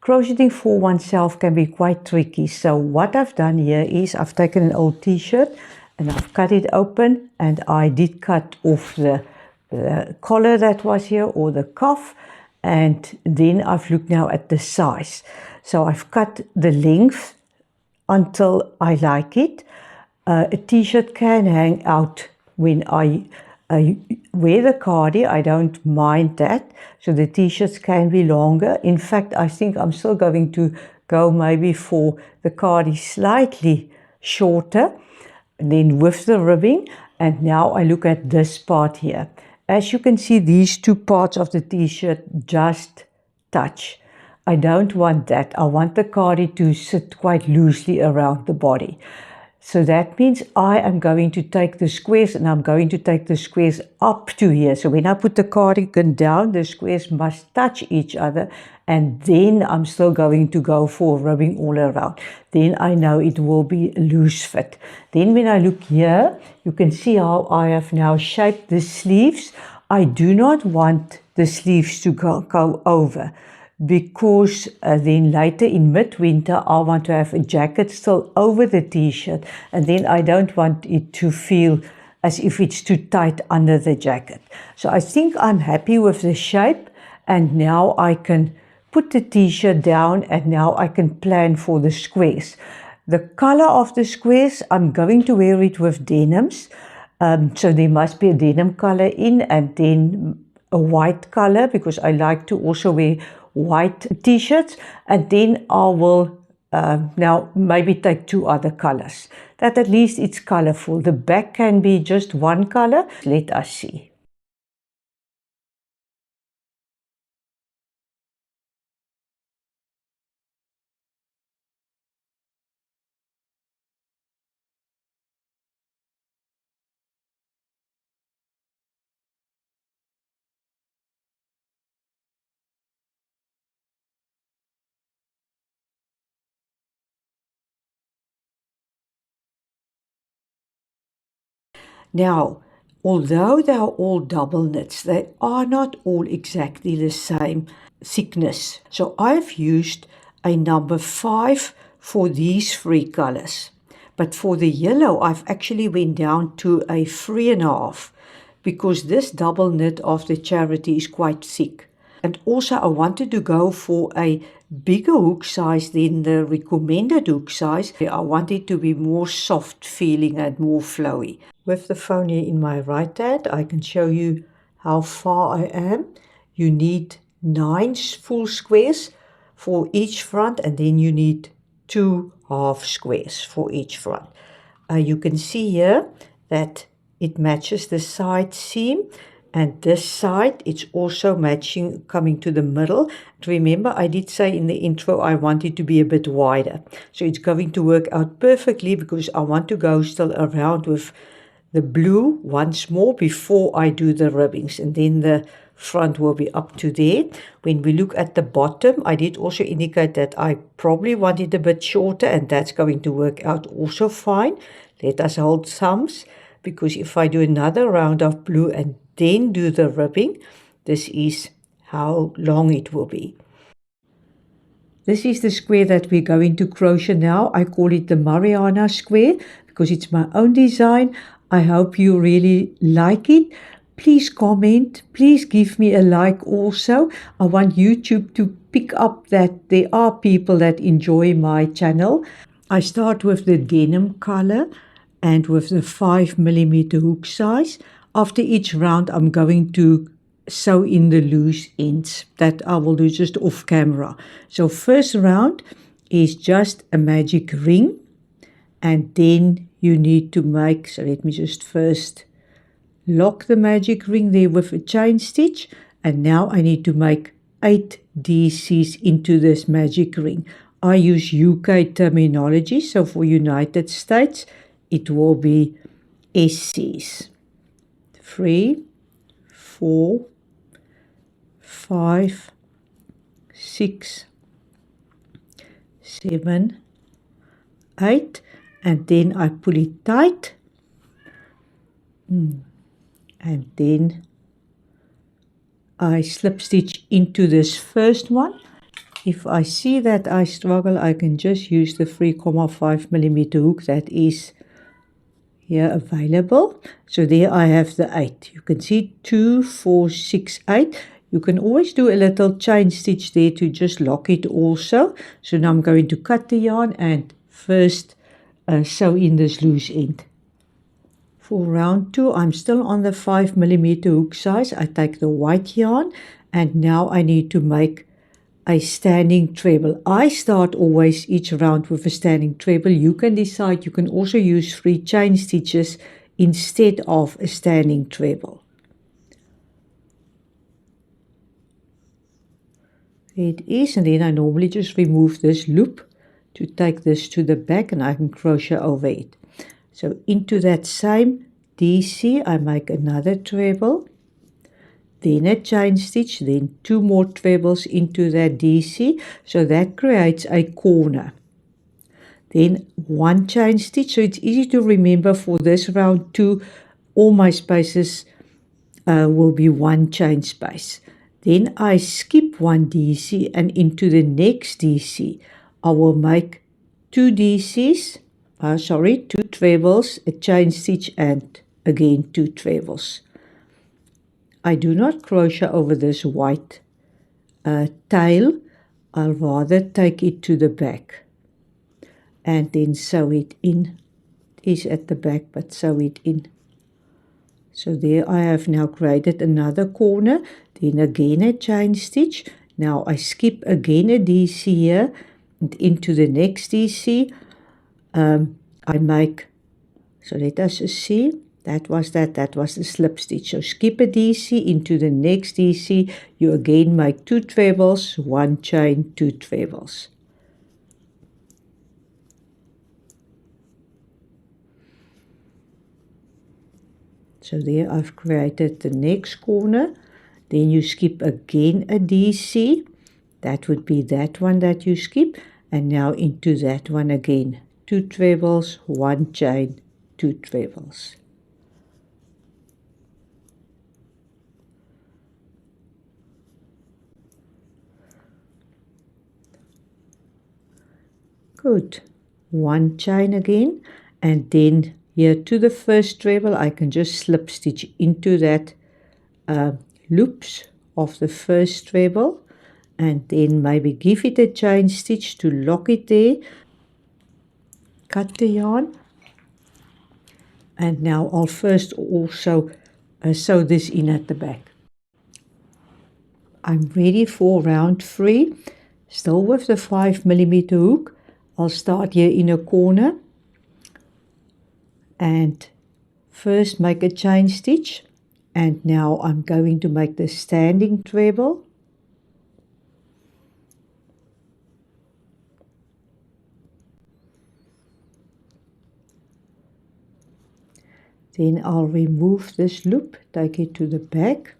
Crocheting for oneself can be quite tricky. So what I've done here is I've taken an old t-shirt and I've cut it open, and I did cut off the collar that was here, or the cuff, and then I've looked now at the size. So I've cut the length until I like it. A t-shirt can hang out when I wear the cardi. I don't mind that. So the t-shirts can be longer. In fact, I think I'm still going to go maybe for the cardi slightly shorter, then with the ribbing. And now I look at this part here. As you can see, these two parts of the t-shirt just touch. I don't want that. I want the cardi to sit quite loosely around the body. So that means I am going to take the squares, and I'm going to take the squares up to here. So when I put the cardigan down, the squares must touch each other, and then I'm still going to go for ribbing all around. Then I know it will be loose fit. Then when I look here, you can see how I have now shaped the sleeves. I do not want the sleeves to go over, because then later in midwinter I want to have a jacket still over the t-shirt, and then I don't want it to feel as if it's too tight under the jacket. So I think I'm happy with the shape, and now I can put the t-shirt down, and now I can plan for the squares. The color of the squares, I'm going to wear it with denims, so there must be a denim color in, and then a white color, because I like to also wear white t-shirts, and then I will now maybe take two other colors, that at least it's colorful. The back can be just one color. Let us see. Now, although they are all double knits, they are not all exactly the same thickness. So I've used a number 5 for these 3 colors. But for the yellow, I've actually went down to a 3.5, because this double knit of the Charity is quite thick. And also I wanted to go for a bigger hook size than the recommended hook size. I want it to be more soft feeling and more flowy. With the phone here in my right hand, I can show you how far I am. You need 9 full squares for each front, and then you need 2 half squares for each front. You can see here that it matches the side seam, and this side it's also matching, coming to the middle. Remember, I did say in the intro I want it to be a bit wider, so it's going to work out perfectly, because I want to go still around with the blue once more before I do the ribbings, and then the front will be up to there. When we look at the bottom, I did also indicate that I probably want it a bit shorter, and that's going to work out also fine. Let us hold thumbs, because if I do another round of blue and then do the ribbing, this is how long it will be. This is the square that we're going to crochet now. I call it the Mariana square because it's my own design. I hope you really like it. Please comment. Please give me a like also. I want YouTube to pick up that there are people that enjoy my channel. I start with the denim color and with the 5mm hook size. After each round, I'm going to sew in the loose ends. That I will do just off camera. So first round is just a magic ring, and then you need to make, so let me just first lock the magic ring there with a chain stitch, and now I need to make 8 DCs into this magic ring. I use UK terminology, so for United States it will be SCs. 3, 4, 5, 6, 7, 8, and then I pull it tight, and then I slip stitch into this first one. If I see that I struggle, I can just use the 3.5 millimeter hook that is here available. So there I have the 8. You can see 2, 4, 6, 8. You can always do a little chain stitch there to just lock it also. So now I'm going to cut the yarn and first sew in this loose end. For round 2, I'm still on the 5 millimeter hook size. I take the white yarn and now I need to make a standing treble. I start always each round with a standing treble. You can decide, you can also use 3 chain stitches instead of a standing treble. There it is, and then I normally just remove this loop to take this to the back and I can crochet over it. So into that same DC I make another treble, then a chain stitch, then 2 more trebles into that DC, so that creates a corner. Then 1 chain stitch, so it's easy to remember for this round 2, all my spaces will be 1 chain space. Then I skip 1 DC and into the next DC I will make 2 DCs, 2 trebles, a chain stitch and again 2 trebles. I do not crochet over this white tail. I'll rather take it to the back and then sew it in. It is at the back, but sew it in. So there I have now created another corner, then again a chain stitch. Now I skip again a DC here and into the next DC I make, so let us see, that was the slip stitch. So skip a DC into the next DC, you again make 2 trebles, 1 chain, 2 trebles. So there I've created the next corner. Then you skip again a DC. That would be that one that you skip. And now into that one again. 2 trebles, 1 chain, 2 trebles. Good. 1 chain again. And then here to the first treble I can just slip stitch into that loops of the first treble and then maybe give it a chain stitch to lock it there. Cut the yarn and now I'll first also sew this in at the back. I'm ready for round 3, still with the 5 millimeter hook. I'll start here in a corner and first make a chain stitch, and now I'm going to make the standing treble. Then I'll remove this loop, take it to the back,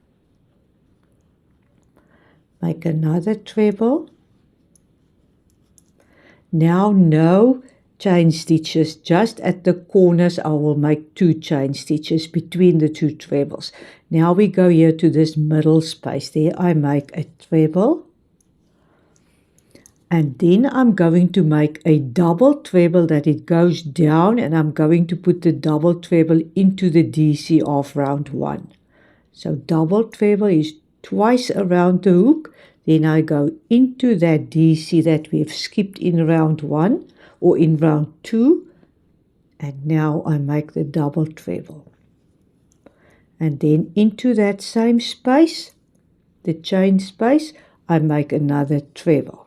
make another treble. Now no chain stitches, just at the corners I will make 2 chain stitches between the 2 trebles. Now we go here to this middle space, there I make a treble and then I'm going to make a double treble that it goes down, and I'm going to put the double treble into the DC of round 1. So double treble is twice around the hook, then I go into that DC that we've skipped in round 1 or in round 2, and now I make the double treble. And then into that same space, the chain space, I make another treble.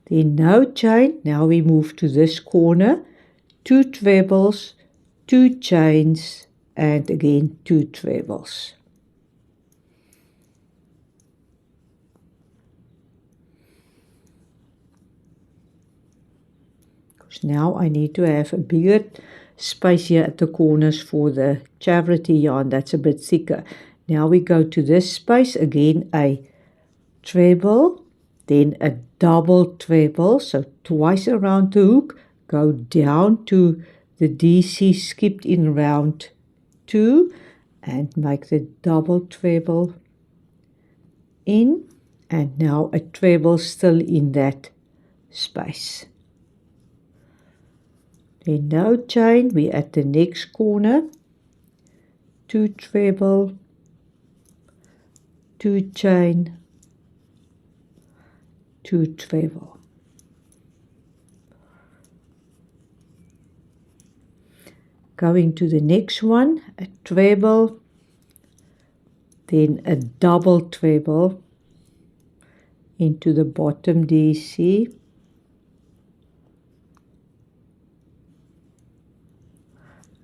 Then no chain, now we move to this corner, 2 trebles, 2 chains, and again 2 trebles. Now I need to have a bigger space here at the corners for the charity yarn that's a bit thicker. Now we go to this space, again a treble, then a double treble, so twice around the hook, go down to the DC skipped in round 2 and make the double treble in, and now a treble still in that space. Then no chain, we're at the next corner, 2 treble, 2 chain, 2 treble. Going to the next one, a treble, then a double treble into the bottom DC,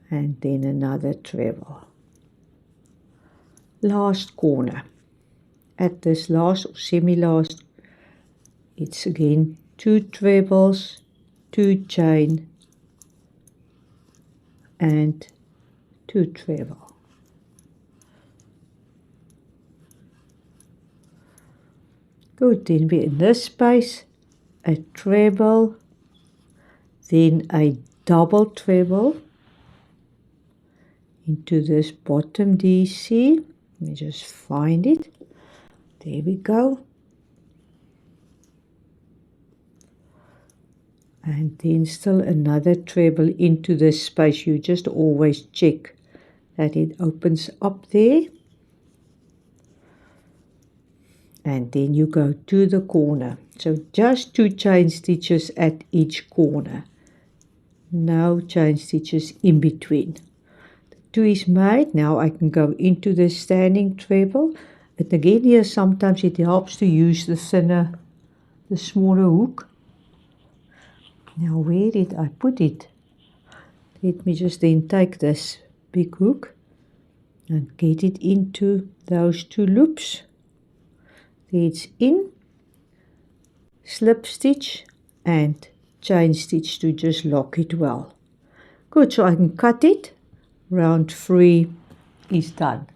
and then another treble. Last corner. At this last or semi-last, it's again 2 trebles, 2 chain, and 2 treble. Good, then we're in this space, a treble, then a double treble into this bottom DC. Let me just find it. There we go. And then still another treble into this space. You just always check that it opens up there. And then you go to the corner. So just 2 chain stitches at each corner. No chain stitches in between. The 2 is made. Now I can go into the standing treble. And again here sometimes it helps to use the thinner, the smaller hook. Now where did I put it? Let me just then take this big hook and get it into those 2 loops. There it's in, slip stitch and chain stitch to just lock it well. Good, so I can cut it. Round 3 is done.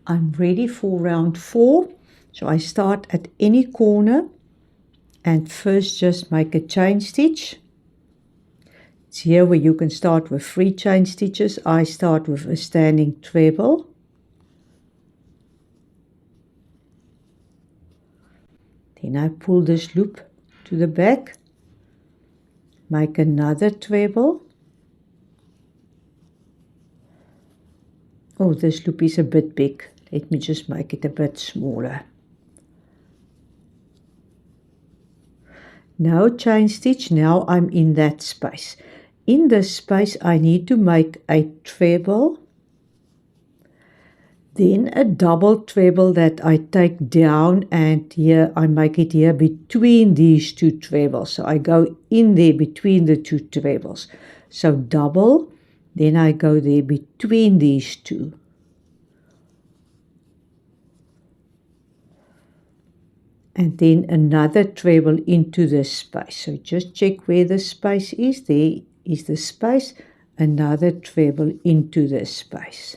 I'm ready for round 4. So I start at any corner and first just make a chain stitch. It's here where you can start with 3 chain stitches. I start with a standing treble. Then I pull this loop to the back, make another treble. Oh, this loop is a bit big. Let me just make it a bit smaller. Now chain stitch, now I'm in that space. In this space I need to make a treble, then a double treble that I take down, and here I make it here between these 2 trebles. So I go in there between the 2 trebles. So double, then I go there between these 2. And then another treble into this space. So just check where the space is. There is the space. Another treble into this space.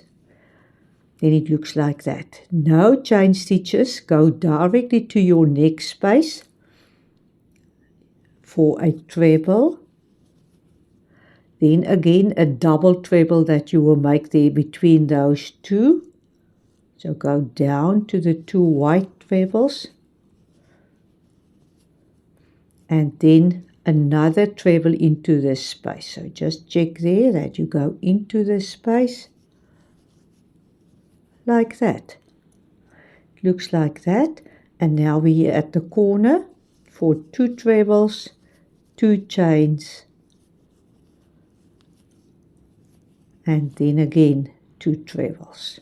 Then it looks like that. No chain stitches. Go directly to your next space for a treble. Then again a double treble that you will make there between those 2. So go down to the 2 white trebles. And then another treble into this space. So just check there that you go into this space like that. It looks like that. And now we're at the corner for 2 trebles, 2 chains, and then again 2 trebles.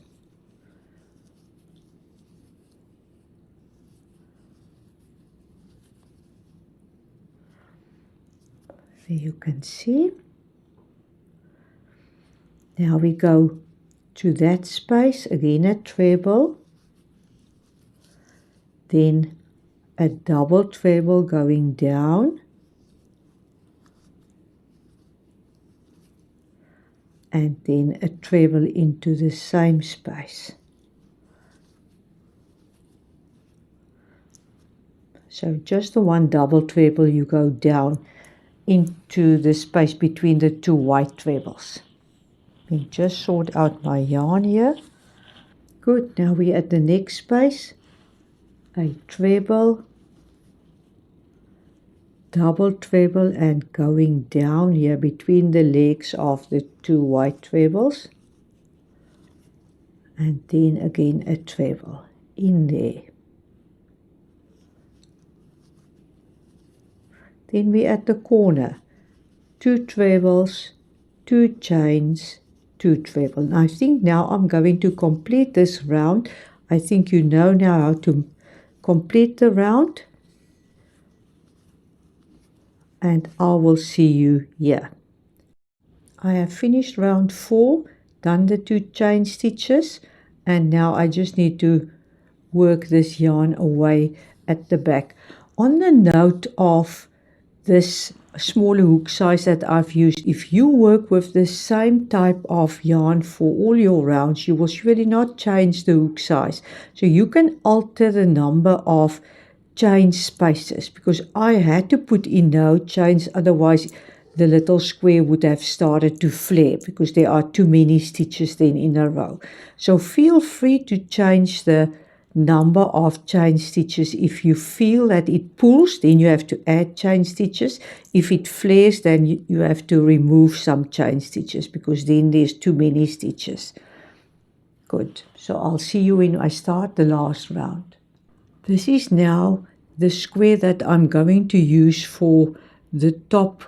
You can see. Now we go to that space, again a treble, then a double treble going down, and then a treble into the same space. So just the 1 double treble, you go down into the space between the 2 white trebles. Let me just sort out my yarn here. Good, now we're at the next space. a treble, double treble, and going down here between the legs of the two white trebles, and then again a treble in there. Then we're at the corner, 2 trebles, 2 chains, 2 treble. And I think now I'm going to complete this round. I think you know now how to complete the round, and I will see you here. I have finished round 4, done the 2 chain stitches, and now I just need to work this yarn away at the back. On the note of this smaller hook size that I've used, if you work with the same type of yarn for all your rounds, you will surely not change the hook size. So you can alter the number of chain spaces, because I had to put in no chains, otherwise the little square would have started to flare because there are too many stitches then in a row. So feel free to change the number of chain stitches. If you feel that it pulls, then you have to add chain stitches. If it flares, then you have to remove some chain stitches, because then there's too many stitches. Good. So I'll see you when I start the last round. This is now the square that I'm going to use for the top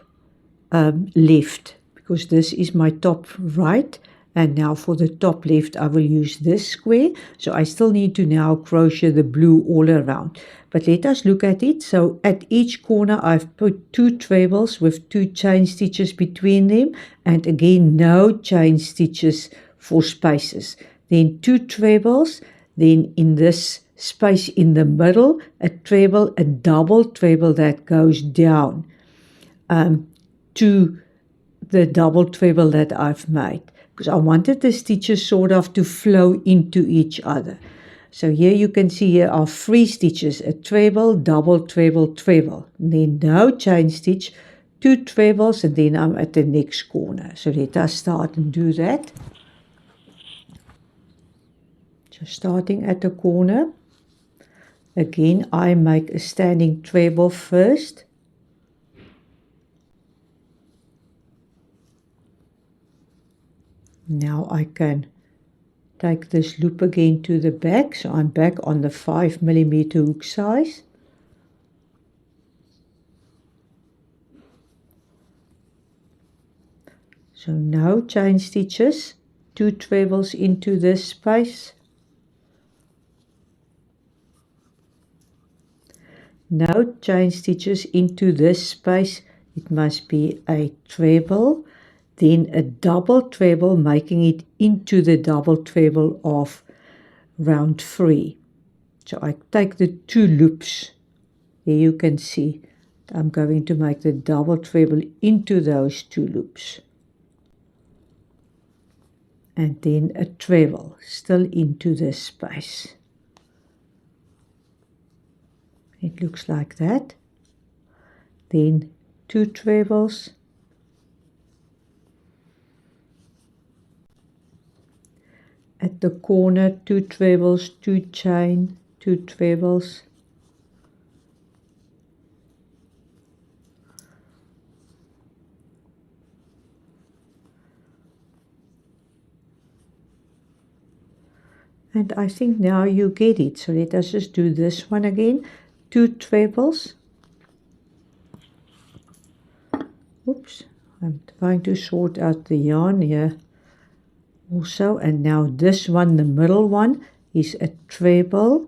left, because this is my top right, and now for the top left I will use this square. So I still need to now crochet the blue all around, but let us look at it. So at each corner I've put 2 trebles with 2 chain stitches between them, and again no chain stitches for spaces, then 2 trebles, then in this space in the middle a treble, a double treble that goes down to the double treble that I've made, because I wanted the stitches sort of to flow into each other. So here you can see here are 3 stitches, a treble, double treble, treble, and then no chain stitch, 2 trebles, and then I'm at the next corner. So let us start and do that. So starting at the corner, again I make a standing treble first. Now I can take this loop again to the back, so I'm back on the 5mm hook size. So no chain stitches, 2 trebles into this space. No chain stitches into this space, it must be a treble, then a double treble, making it into the double treble of round 3. So I take the 2 loops, there you can see I'm going to make the double treble into those 2 loops, and then a treble still into this space. It looks like that. Then 2 trebles, at the corner 2 trebles, 2 chain, 2 trebles, and I think now you get it. So let us just do this one again, 2 trebles. Oops, I'm trying to sort out the yarn here also, and now this one, the middle one, is a treble,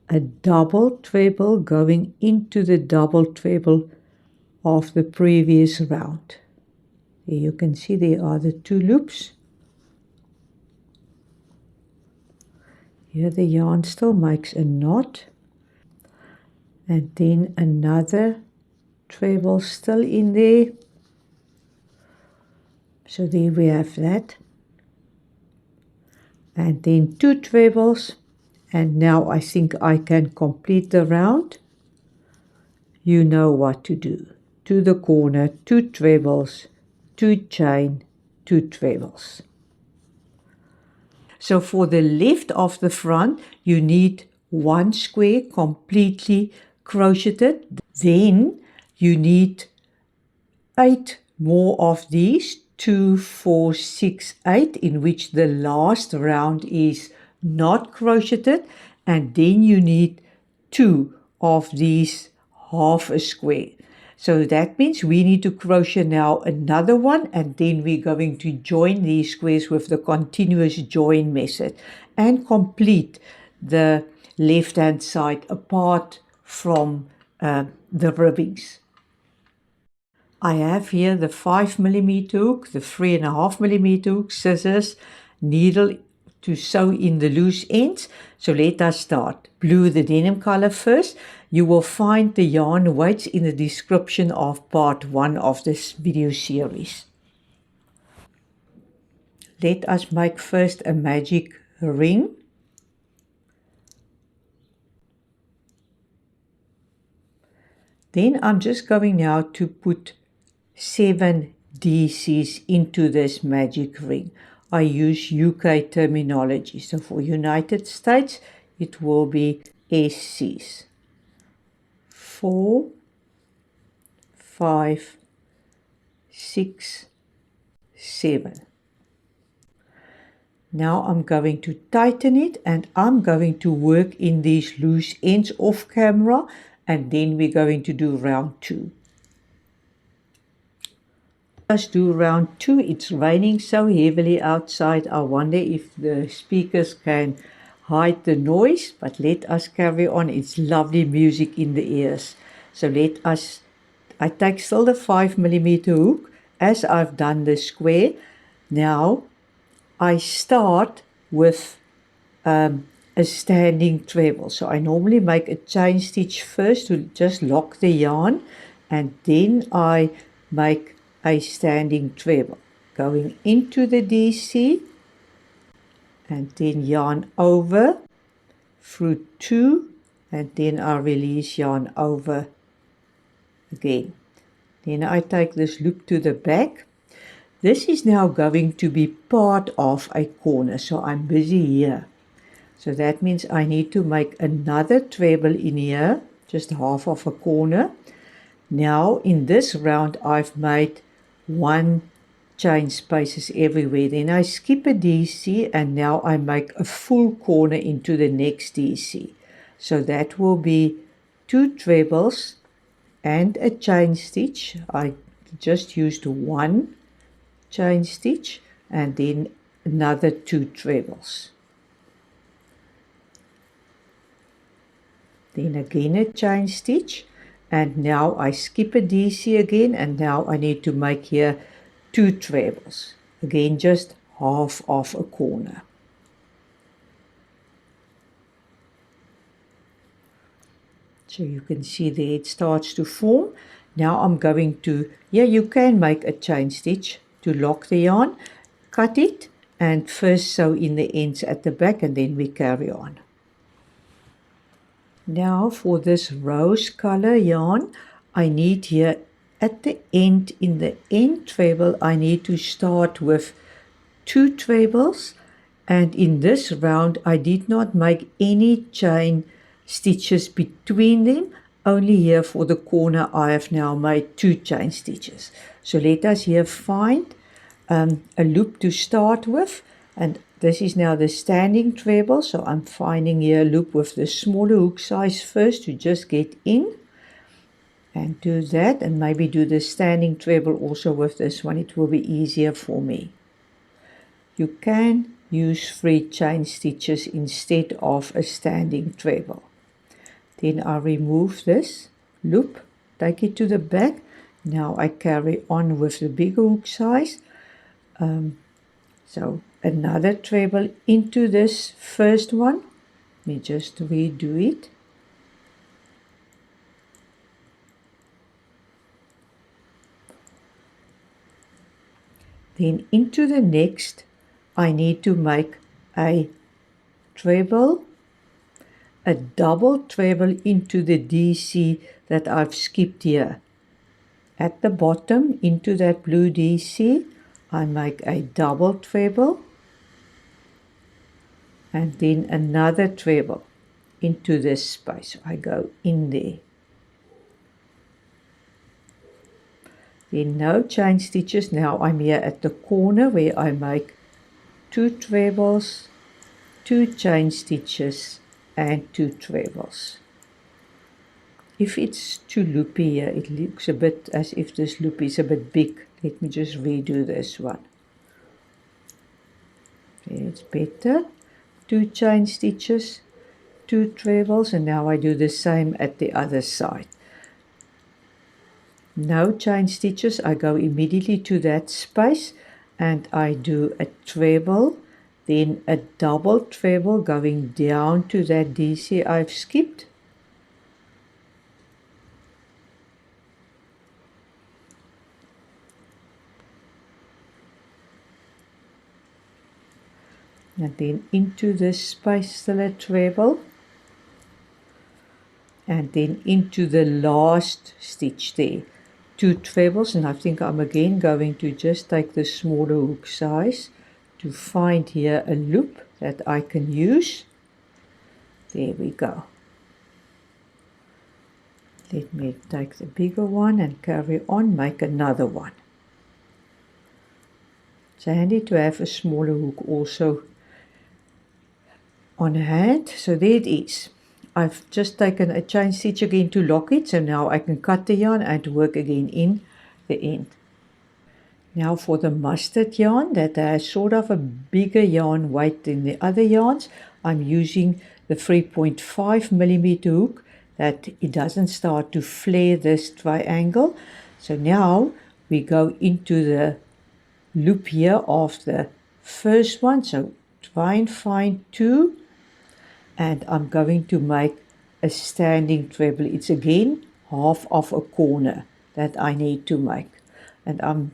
a double treble going into the double treble of the previous round. There you can see there are the 2 loops. Here the yarn still makes a knot, and then another treble still in there. So there we have that, and then 2 trebles, and now I think I can complete the round. You know what to do. To the corner, 2 trebles, 2 chain, 2 trebles. So for the left of the front, you need one square completely crocheted. Then you need 8 more of these, 2, 4, 6, 8, in which the last round is not crocheted, and then you need 2 of these half a square. So that means we need to crochet now another one, and then we're going to join these squares with the continuous join method and complete the left hand side apart from the ribbings. I have here the 5mm hook, the 3.5mm hook, scissors, needle to sew in the loose ends. So let us start. Blue, the denim color first. You will find the yarn weights in the description of part 1 of this video series. Let us make first a magic ring. Then I'm just going now to put 7 DCs into this magic ring. I use UK terminology. So for United States, it will be SCs. 4, 5, 6, 7. Now I'm going to tighten it, and I'm going to work in these loose ends off camera, and then we're going to do round 2. Let's do round 2. It's raining so heavily outside. I wonder if the speakers can hide the noise, but let us carry on. It's lovely music in the ears. So I take still the 5mm hook as I've done the square. Now I start with a standing treble. So I normally make a chain stitch first to just lock the yarn, and then I make a standing treble, going into the DC, and then yarn over through 2, and then I release yarn over again. Then I take this loop to the back. This is now going to be part of a corner, so I'm busy here. So that means I need to make another treble in here, just half of a corner. Now in this round I've made 1 chain spaces everywhere. Then I skip a DC, and now I make a full corner into the next DC. So that will be 2 trebles and a chain stitch. I just used 1 chain stitch and then another 2 trebles. Then again a chain stitch, and now I skip a DC again, and now I need to make here 2 trebles. Again, just half of a corner. So you can see there it starts to form. Now I'm going to, you can make a chain stitch to lock the yarn, cut it, and first sew in the ends at the back, and then we carry on. Now for this rose color yarn, I need here at the end, in the end treble, I need to start with 2 trebles, and in this round I did not make any chain stitches between them. Only here for the corner I have now made 2 chain stitches. So let us here find a loop to start with, and this is now the standing treble. So I'm finding here a loop with the smaller hook size first to just get in, and do that, and maybe do the standing treble also with this one. It will be easier for me. You can use 3 chain stitches instead of a standing treble. Then I remove this loop, take it to the back. Now I carry on with the bigger hook size. So another treble into this first one. Let me just redo it. Then into the next, I need to make a treble, a double treble into the DC that I've skipped here. At the bottom, into that blue DC, I make a double treble, and then another treble. into this space. I go in there. Then no chain stitches. Now I'm here at the corner where I make 2 trebles, 2 chain stitches and 2 trebles. If it's too loopy here, it looks a bit as if this loop is a bit big. Let me just redo this one. Okay, it's better. 2 chain stitches, 2 trebles, and now I do the same at the other side. No chain stitches, I go immediately to that space and I do a treble, then a double treble going down to that DC I've skipped. And then into this space still a treble. And then into the last stitch there. 2 trebles, and I think I'm again going to just take the smaller hook size to find here a loop that I can use. There we go. Let me take the bigger one and carry on, make another one. It's handy to have a smaller hook also on hand. So there it is. I've just taken a chain stitch again to lock it, so now I can cut the yarn and work again in the end. Now for the mustard yarn that has sort of a bigger yarn weight than the other yarns, I'm using the 3.5mm hook that it doesn't start to flare this triangle. So now we go into the loop here of the first one, so try and find 2. And I'm going to make a standing treble. It's again half of a corner that I need to make. And I'm,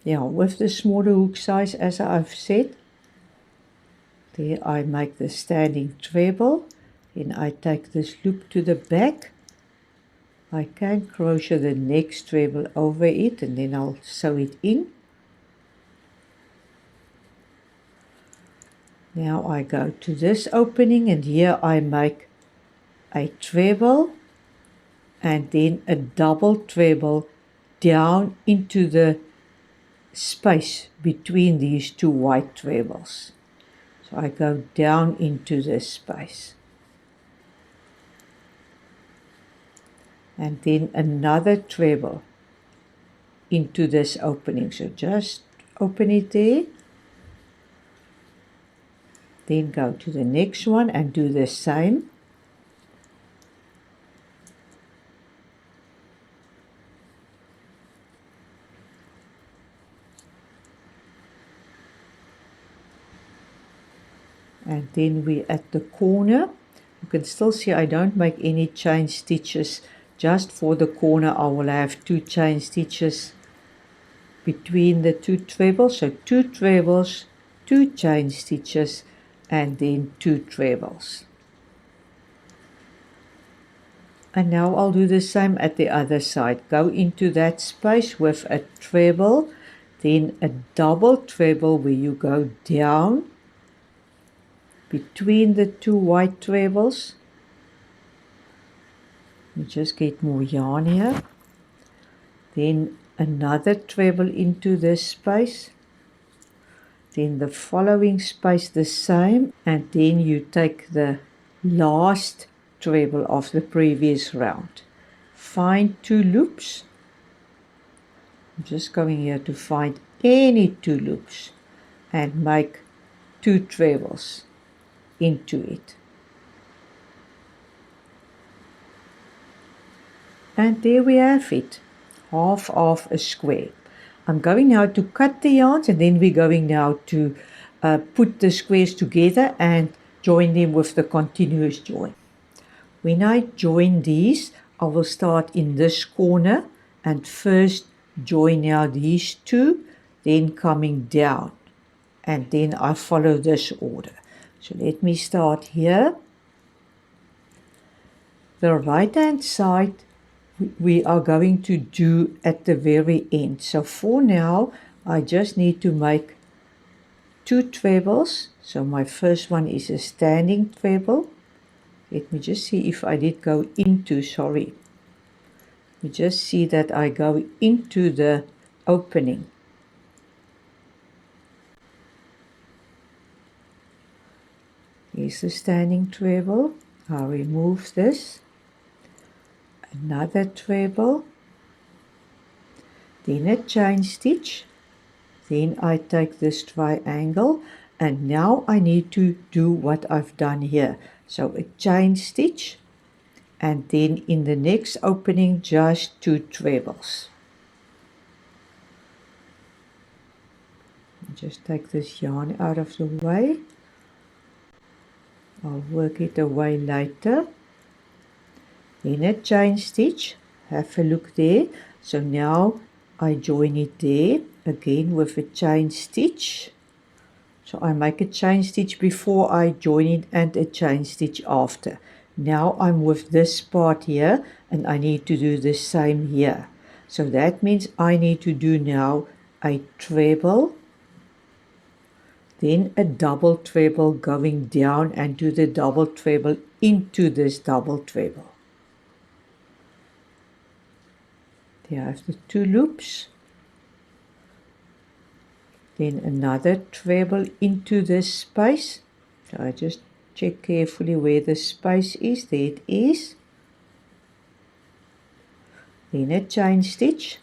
with the smaller hook size as I've said. There I make the standing treble. Then I take this loop to the back. I can crochet the next treble over it and then I'll sew it in. Now I go to this opening and here I make a treble and then a double treble down into the space between these 2 white trebles. So I go down into this space. And then another treble into this opening. So just open it there. Then go to the next one and do the same. And then we're at the corner. You can still see I don't make any chain stitches. Just for the corner I will have 2 chain stitches between the 2 trebles. So 2 trebles, 2 chain stitches, and then 2 trebles. And now I'll do the same at the other side. Go into that space with a treble, then a double treble where you go down between the 2 white trebles. You just get more yarn here. Then another treble into this space. Then the following space the same, and then you take the last treble of the previous round. Find 2 loops. I'm just going here to find any 2 loops and make 2 trebles into it. And there we have it, half of a square. I'm going now to cut the yarns and then we're going now to put the squares together and join them with the continuous join. When I join these, I will start in this corner and first join now these 2, then coming down, and then I follow this order. So let me start here. The right hand side we are going to do at the very end. So for now I just need to make 2 trebles. So my first one is a standing treble, Let me just see if I did go into, sorry. You just see that I go into the opening. Here's the standing treble. I'll remove this. Another treble. Then a chain stitch. Then I take this triangle, and now I need to do what I've done here. So a chain stitch, and then in the next opening just 2 trebles. Just take this yarn out of the way. I'll work it away later. Then a chain stitch. Have a look there. So now I join it there again with a chain stitch. So I make a chain stitch before I join it and a chain stitch after. Now I'm with this part here, and I need to do the same here. So that means I need to do now a treble, then a double treble going down, and do the double treble into this double treble. There I have the 2 loops. Then another treble into this space. So I just check carefully where the space is. There it is. Then a chain stitch.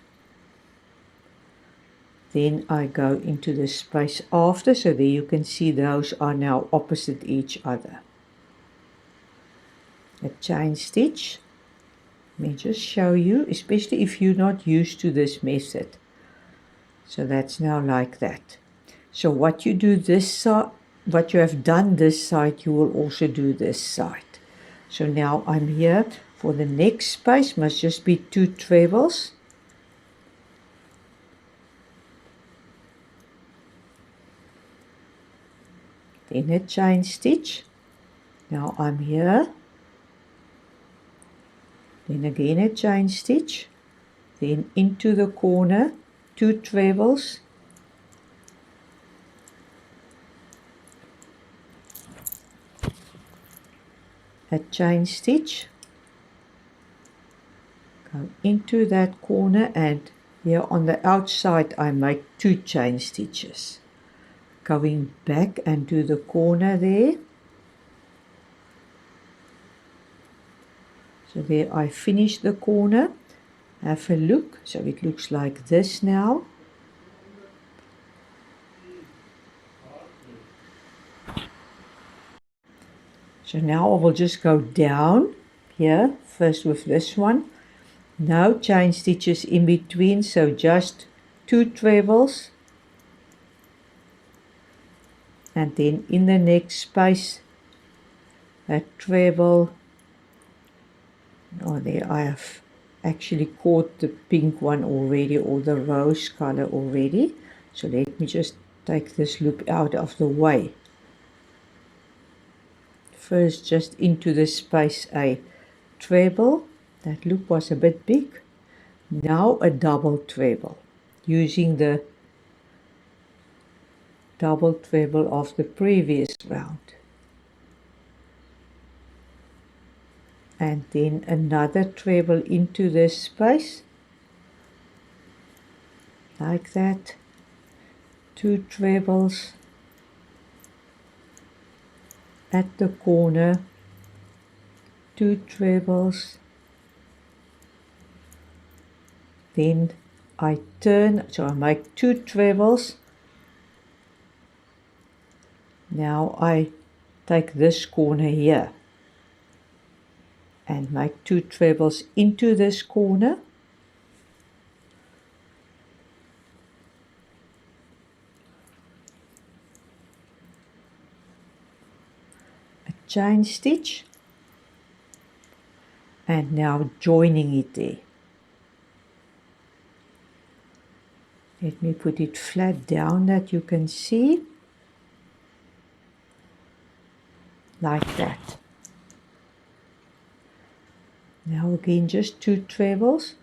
Then I go into the space after. So there you can see those are now opposite each other. A chain stitch. Let me just show you, especially if you're not used to this method. So that's now like that. So what you do this side, what you have done this side, you will also do this side. So now I'm here for the next space, must just be 2 trebles. Then a chain stitch. Now I'm here. Then again a chain stitch. Then into the corner, 2 trebles. A chain stitch, go into that corner, and here on the outside I make 2 chain stitches. Going back and do the corner there. So there I finish the corner. Have a look. So it looks like this now. So now I will just go down here, first with this one. No chain stitches in between, so just 2 trebles. And then in the next space, a treble. Oh, there I have actually caught the pink one already, or the rose color already. So let me just take this loop out of the way. First just into the space a treble. That loop was a bit big. Now a double treble, using the double treble of the previous round. And then another treble into this space, like that. 2 trebles at the corner, 2 trebles. Then I turn, so I make 2 trebles. Now I take this corner here and make 2 trebles into this corner. A chain stitch, and now joining it there. Let me put it flat down that you can see, like that. Now again just 2 trebles.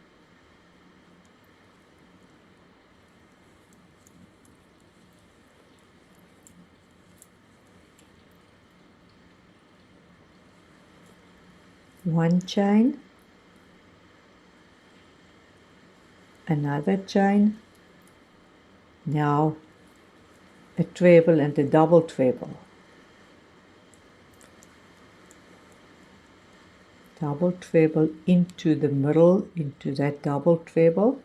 one chain, another chain, now a treble and a double treble. Double treble into the middle, into that double treble.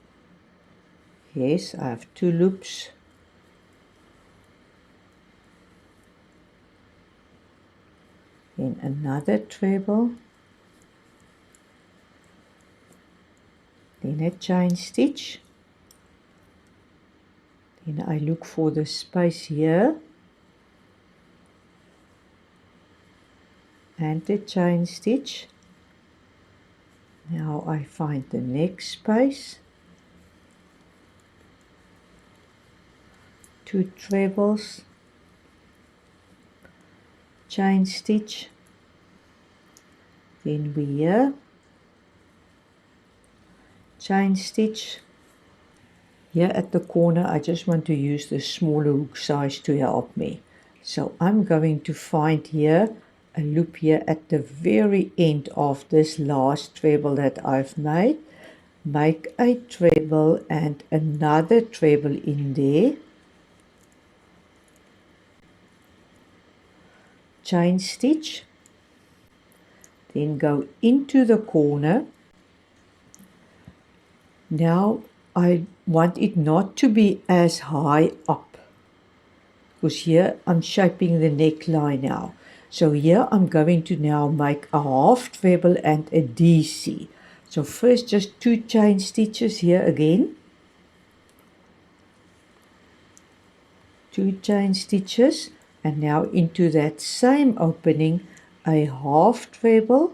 Yes, I have 2 loops. Then another treble. Then a chain stitch. Then I look for the space here. And the chain stitch. Now I find the next space. 2 trebles. Chain stitch. Then we here. Chain stitch. Here at the corner I just want to use the smaller hook size to help me. So I'm going to find here a loop here at the very end of this last treble that I've made. Make a treble and another treble in there. Chain stitch. Then go into the corner. Now I want it not to be as high up, because here I'm shaping the neckline now. So here I'm going to now make a half treble and a DC. So first just 2 chain stitches here again. 2 chain stitches, and now into that same opening a half treble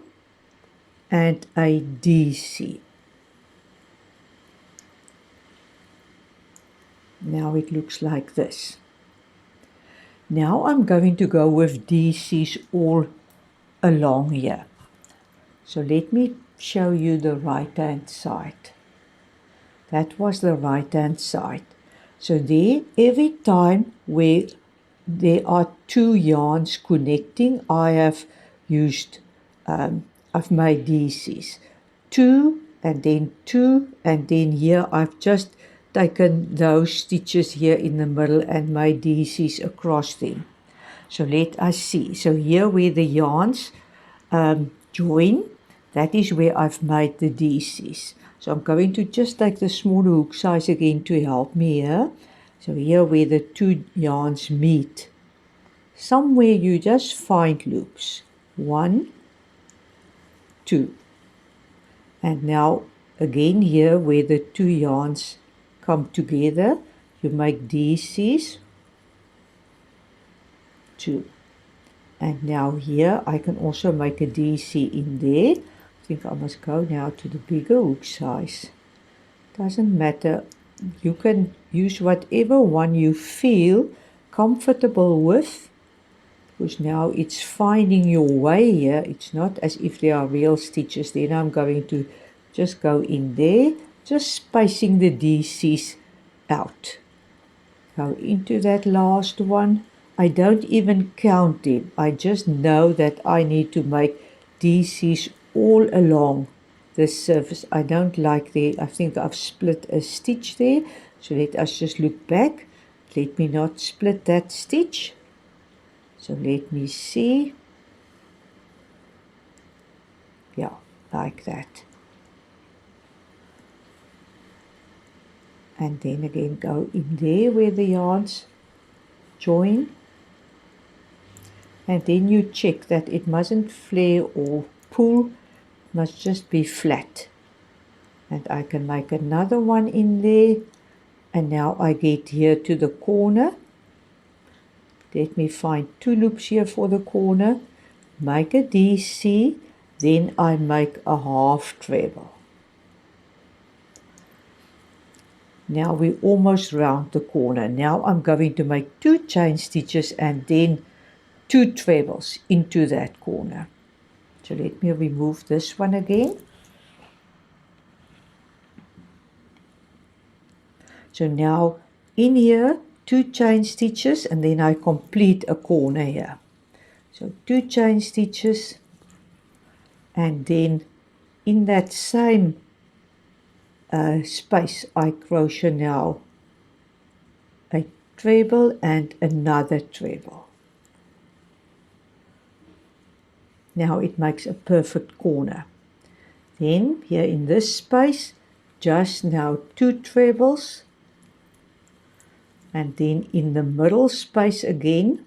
and a DC. Now it looks like this. Now I'm going to go with DCs all along here. So let me show you the right hand side. That was the right hand side. So there, every time where there are 2 yarns connecting, I have used, I've made DCs. 2 and then 2, and then here I've just taken those stitches here in the middle and made DCs across them. So let us see. So here where the yarns join, that is where I've made the DCs. So I'm going to just take the smaller hook size again to help me here. So here where the 2 yarns meet, somewhere you just find loops. 1, 2. And now again here where the 2 yarns come together, you make DCs. 2. And now here I can also make a DC in there. I think I must go now to the bigger hook size. Doesn't matter. You can use whatever one you feel comfortable with, because now it's finding your way here. It's not as if there are real stitches. Then I'm going to just go in there, just spacing the DCs out. Go into that last one. I don't even count them. I just know that I need to make DCs all along this surface. I don't like the, I think I've split a stitch there. So let us just look back. Let me not split that stitch. So let me see. Yeah, like that. And then again go in there where the yarns join. And then you check that it mustn't flare or pull, it must just be flat. And I can make another one in there. And now I get here to the corner. Let me find 2 loops here for the corner. Make a DC, then I make a half treble. Now we almost round the corner. Now I'm going to make 2 chain stitches and then 2 trebles into that corner. So let me remove this one again. So now in here 2 chain stitches, and then I complete a corner here. So 2 chain stitches, and then in that same space I crochet now a treble and another treble. Now it makes a perfect corner. Then here in this space, just now 2 trebles, and then in the middle space again.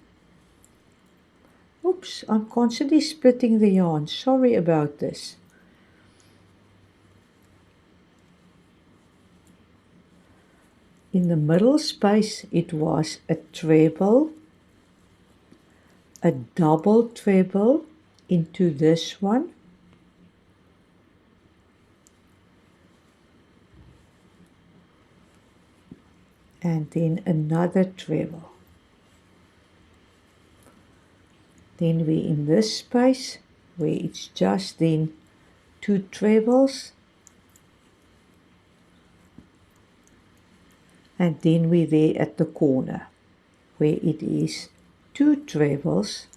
Oops, I'm constantly splitting the yarn. Sorry about this. In the middle space, it was a treble, a double treble into this one, and then another treble. Then we in this space where it's just then 2 trebles, and then we're there at the corner where it is 2 trebles,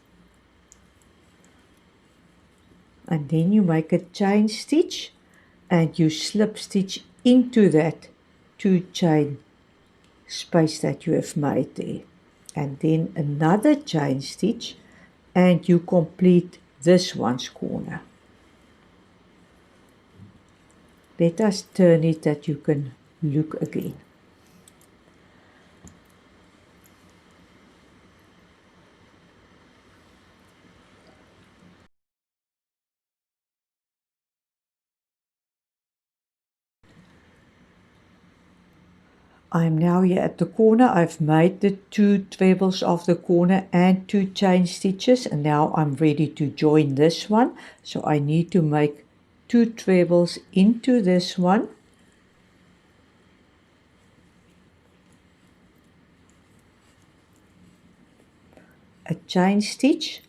and then you make a chain stitch and you slip stitch into that 2 chain space that you have made there, and then another chain stitch and you complete this one's corner. Let us turn it that you can look again. I'm now here at the corner. I've made the 2 trebles of the corner and 2 chain stitches, and now I'm ready to join this one. So I need to make 2 trebles into this one, a chain stitch,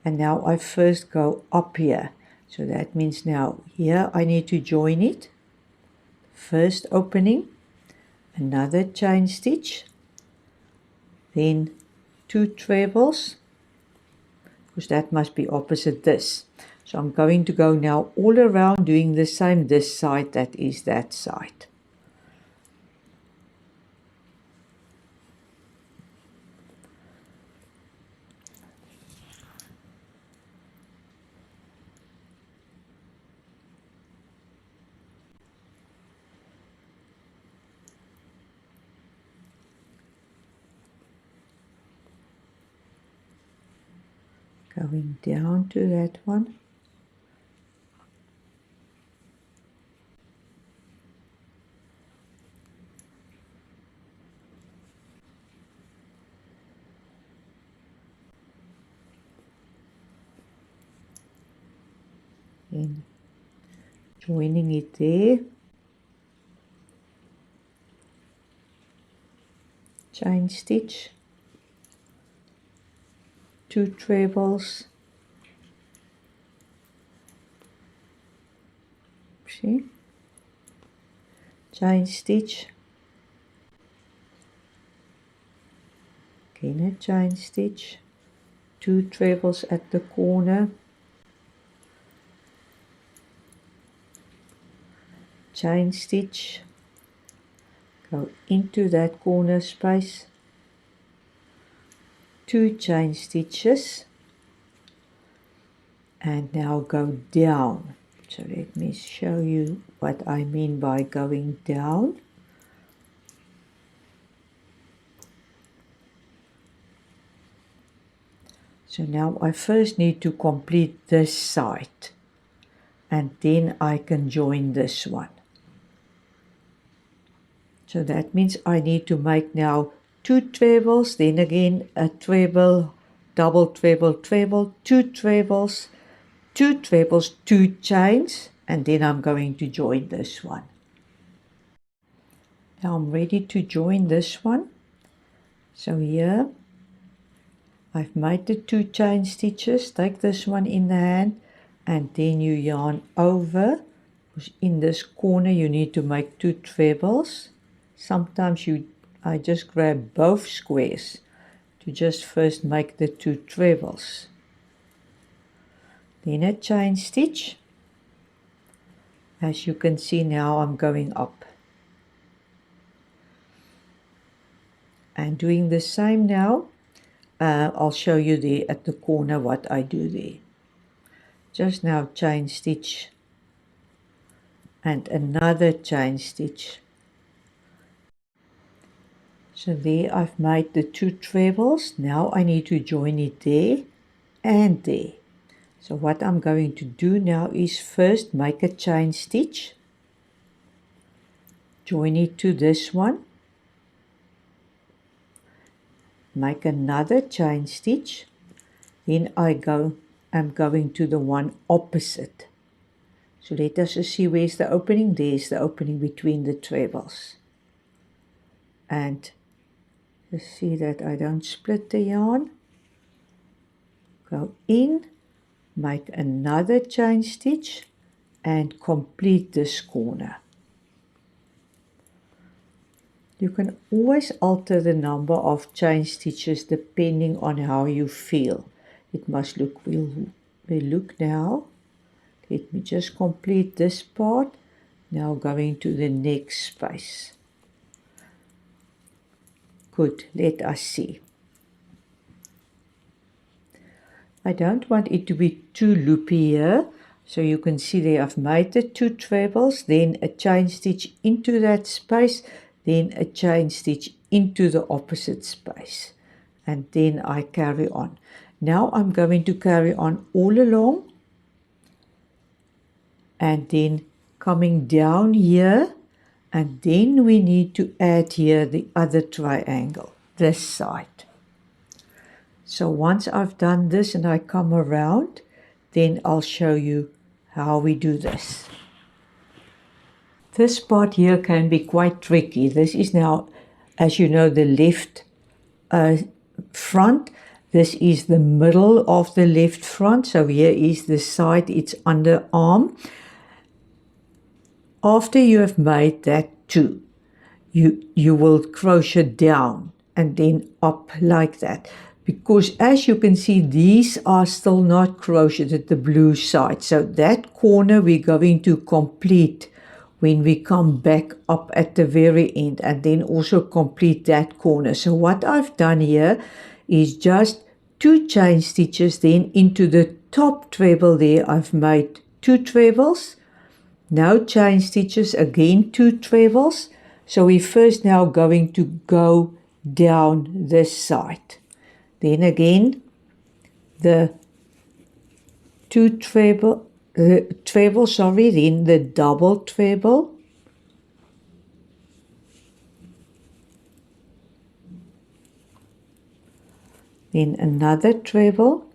and now I first go up here. So that means now here I need to join it. First opening, another chain stitch, then 2 trebles, because that must be opposite this. So I'm going to go now all around doing the same this side, that is that side. Going down to that one. Then joining it there. Chain stitch, 2 trebles, see, chain stitch, again a chain stitch, 2 trebles at the corner, chain stitch, go into that corner space, 2 chain stitches, and now go down. So let me show you what I mean by going down. So now I first need to complete this side, and then I can join this one. So that means I need to make now 2 trebles, then again a treble, double treble, treble, 2 trebles, 2 trebles, 2 chains, and then I'm going to join this one. Now I'm ready to join this one. So here I've made the 2 chain stitches. Take this one in the hand and then you yarn over, because in this corner you need to make 2 trebles. Sometimes I just grab both squares to just make the 2 trebles. Then a chain stitch, As you can see now, I'm going up. And doing the same now, I'll show you there at the corner what I do there. Just now chain stitch and another chain stitch. So there I've made the 2 trebles. Now I need to join it there and there. So what I'm going to do now is first make a chain stitch, join it to this one, make another chain stitch, then I'm going to the one opposite. So let us just see where's the opening. There's the opening between the trebles. And just see that I don't split the yarn. Go in, make another chain stitch and complete this corner. You can always alter the number of chain stitches depending on how you feel. It must look well. Look now. Let me just complete this part. Now going to the next space. Good, let us see. I don't want it to be too loopy here. So you can see there I've made the 2 trebles, then a chain stitch into that space, then a chain stitch into the opposite space. And then I carry on. Now I'm going to carry on all along. And then coming down here. And then we need to add here the other triangle, this side. So once I've done this and I come around, then I'll show you how we do this. This part here can be quite tricky. This is now, as you know, the left front. This is the middle of the left front. So here is the side, it's underarm. After you have made that 2, you will crochet down and then up like that. Because as you can see, these are still not crocheted, the blue side. So that corner we're going to complete when we come back up at the very end, and then also complete that corner. So what I've done here is just 2 chain stitches, then into the top treble there I've made 2 trebles. Now chain stitches, again 2 trebles. So we're first now going to go down this side. Then again, the 2 treble, then the double treble. Then another treble.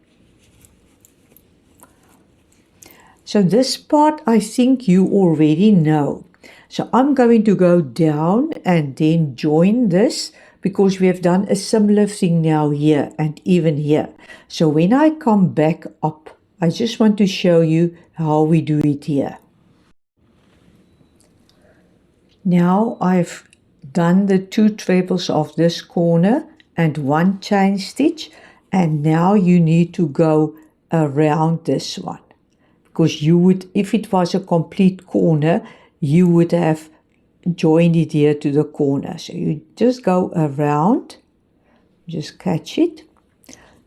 So this part I think you already know. So I'm going to go down and then join this, because we have done a similar thing now here and even here. So when I come back up, I just want to show you how we do it here. Now I've done the 2 trebles of this corner and 1 chain stitch, and now you need to go around this one. Because you would, if it was a complete corner, you would have joined it here to the corner. So you just go around, just catch it,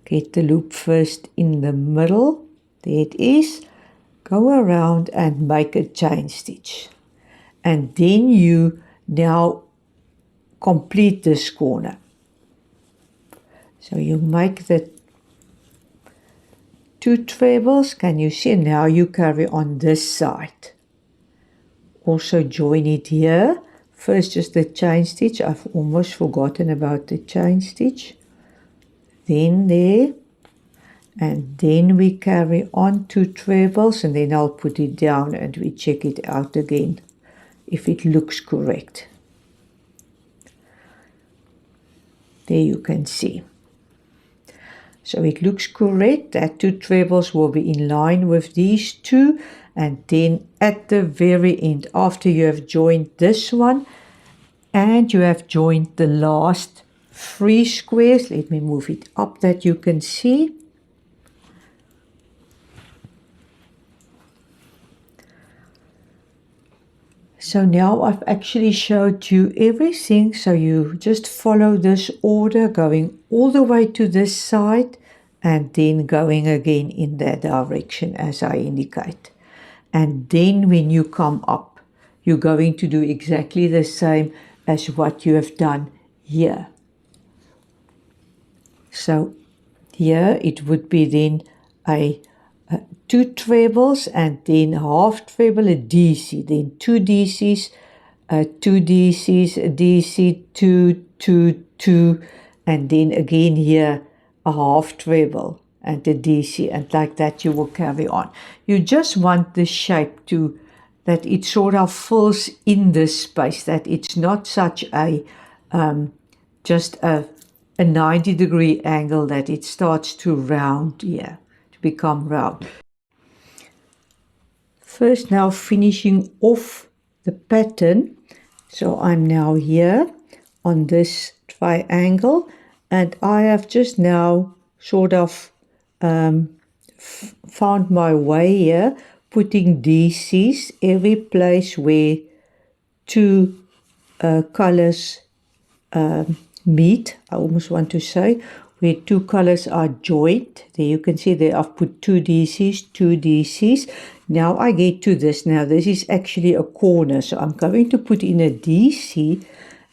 get the loop first in the middle, there it is, go around and make a chain stitch. And then you now complete this corner. So you make the 2 trebles, can you see? Now you carry on this side. Also join it here. First just the chain stitch. I've almost forgotten about the chain stitch. Then there. And then we carry on 2 trebles, and then I'll put it down and we check it out again if it looks correct. There you can see. So it looks correct. That 2 trebles will be in line with these 2. And then at the very end, after you have joined this one and you have joined the last 3 squares, let me move it up that you can see. So now I've actually showed you everything, so you just follow this order, going all the way to this side and then going again in that direction as I indicate. And then when you come up, you're going to do exactly the same as what you have done here. So here it would be then a 2 trebles and then a half treble, a DC, then 2 DCs, 2 DCs, a DC, 2, 2, 2, and then again here a half treble and a DC, and like that you will carry on. You just want the shape to, that it sort of fills in this space, that it's not such a, just a 90-degree angle, that it starts to round here, to become round. First, now finishing off the pattern. So I'm now here on this triangle, and I have just now sort of found my way here, putting DCs every place where two colors meet, I almost want to say, where two colors are joined. There you can see there I've put 2 DCs, 2 DCs. Now I get to this. Now this is actually a corner, so I'm going to put in a DC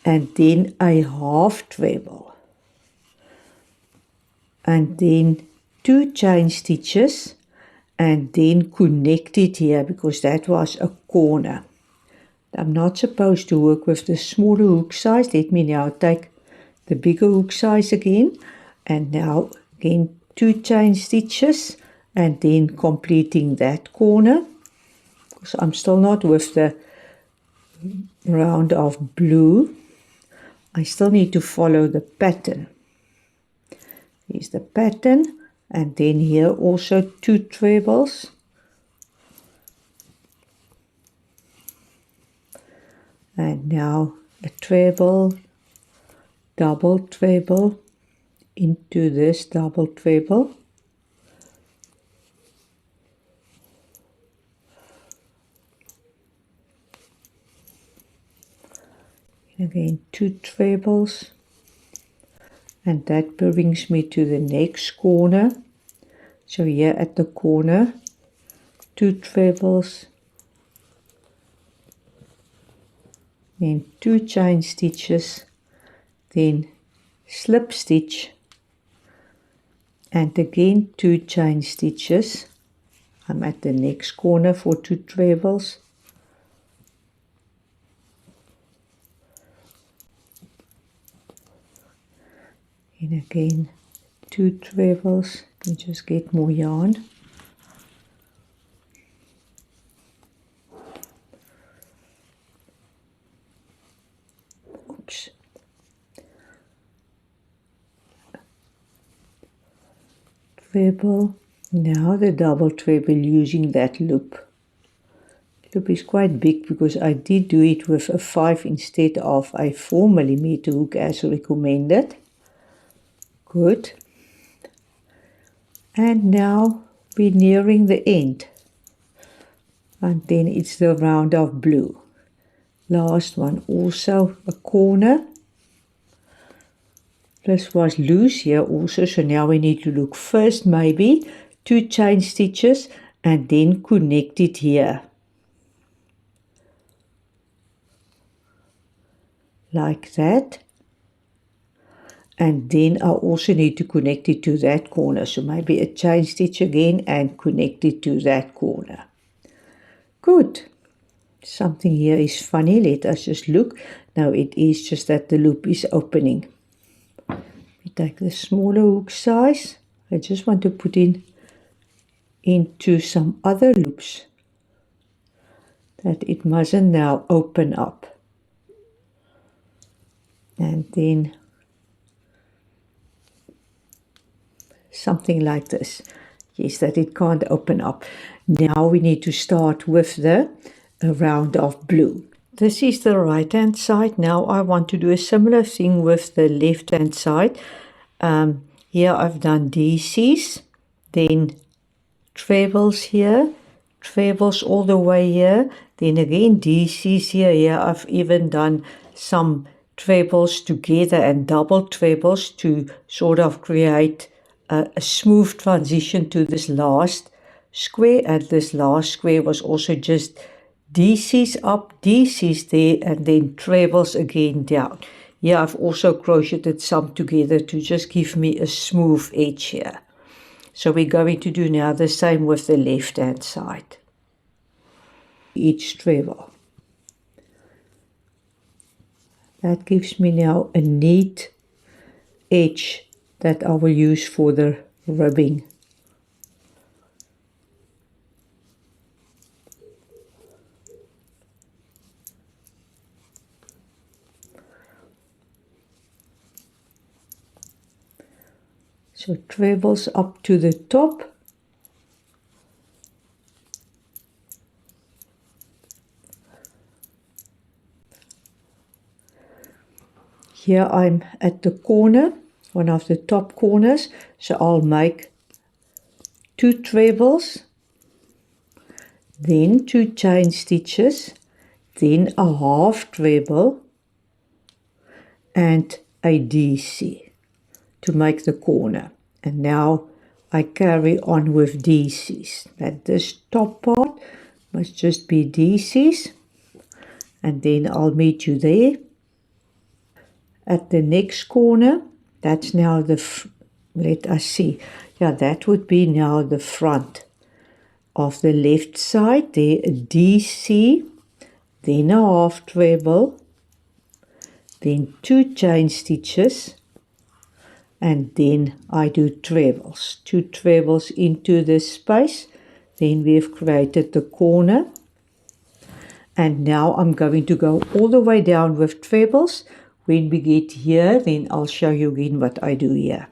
and then a half treble. And then 2 chain stitches and then connect it here, because that was a corner. I'm not supposed to work with the smaller hook size. Let me now take the bigger hook size again, and now again 2 chain stitches and then completing that corner, because I'm still not with the round of blue. I still need to follow the pattern. Here's the pattern, and then here also 2 trebles, and now a treble, double treble into this double treble, and again 2 trebles, and that brings me to the next corner. So here at the corner, 2 trebles, then 2 chain stitches, then slip stitch, and again 2 chain stitches. I'm at the next corner for 2 trebles, and again 2 trebles. You can just get more yarn. Oops. Treble, now the double treble using that loop. Loop is quite big because I did do it with a 5 instead of a 4mm hook as recommended. Good. And now we're nearing the end, and then it's the round of blue. Last one also a corner. This was loose here also, so now we need to look first maybe 2 chain stitches and then connect it here. Like that. And then I also need to connect it to that corner, so maybe a chain stitch again and connect it to that corner. Good. Something here is funny, let us just look. Now it is just that the loop is opening. We take the smaller hook size. I just want to put in into some other loops, that it mustn't now open up. And then something like this. Yes, that it can't open up. Now we need to start with the round of blue. This is the right hand side. Now I want to do a similar thing with the left hand side. Here I've done DCs, then trebles here, trebles all the way here, Then again, DCs here I've even done some trebles together and double trebles to sort of create a smooth transition to this last square, and this last square was also just DCs up, DCs there, and then trebles again down. Here I've also crocheted some together to just give me a smooth edge here. So we're going to do now the same with the left hand side. Each treble. That gives me now a neat edge that I will use for the ribbing. So trebles up to the top. Here I'm at the corner, one of the top corners, so I'll make 2 trebles, then 2 chain stitches, then a half treble and a DC to make the corner. And now I carry on with DCs. That this top part must just be DCs, and then I'll meet you there. At the next corner, that's now let us see. Yeah, that would be now the front of the left side. There a DC, then a half treble, then 2 chain stitches, and then I do trebles. 2 trebles into this space. Then we've created the corner. And now I'm going to go all the way down with trebles. When we get here, then I'll show you again what I do here.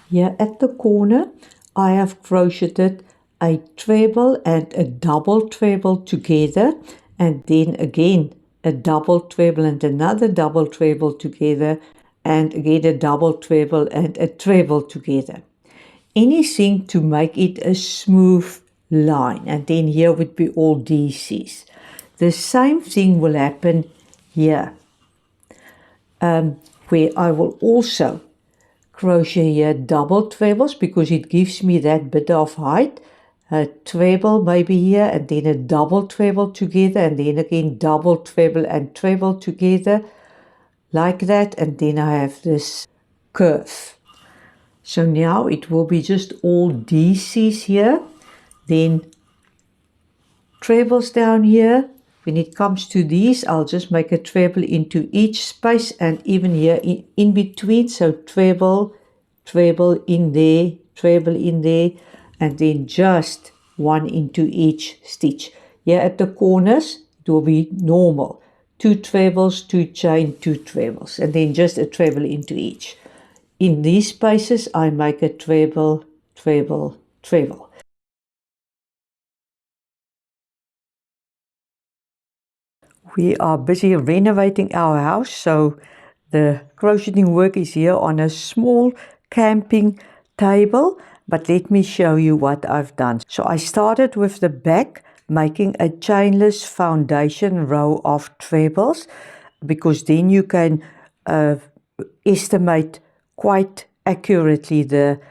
Here at the corner, I have crocheted a treble and a double treble together, and then again a double treble and another double treble together, and again a double treble and a treble together. Anything to make it a smooth line, and then here would be all DCs. The same thing will happen here, where I will also crochet here double trebles because it gives me that bit of height. A treble maybe here, and then a double treble together, and then again double treble and treble together like that, and then I have this curve. So now it will be just all DCs here, then trebles down here. When it comes to these, I'll just make a treble into each space, and even here in between, so treble, treble in there, treble in there, and then just 1 into each stitch. Here at the corners, it will be normal. 2 trebles, 2 chain, 2 trebles, and then just a treble into each. In these spaces, I make a treble, treble, treble. We are busy renovating our house, so the crocheting work is here on a small camping table, but let me show you what I've done. So I started with the back, making a chainless foundation row of trebles, because then you can estimate quite accurately the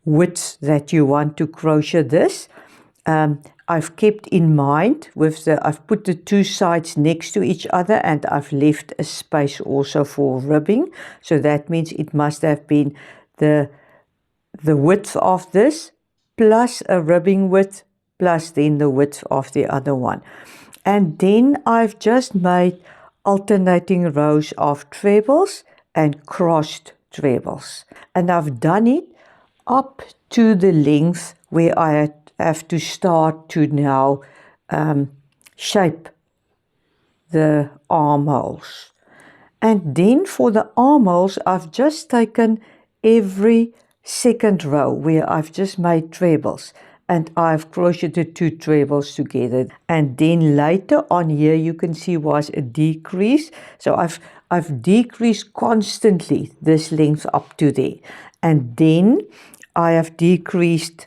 width that you want to crochet this. I've kept in mind I've put the 2 sides next to each other, and I've left a space also for ribbing. So that means it must have been the width of this plus a ribbing width plus then the width of the other one. And then I've just made alternating rows of trebles and crossed trebles. And I've done it up to the length where I have to start to now shape the armholes. And then for the armholes, I've just taken every second row where I've just made trebles, and I've crocheted 2 trebles together. And then later on here you can see was a decrease. So I've decreased constantly this length up to there. And then I have decreased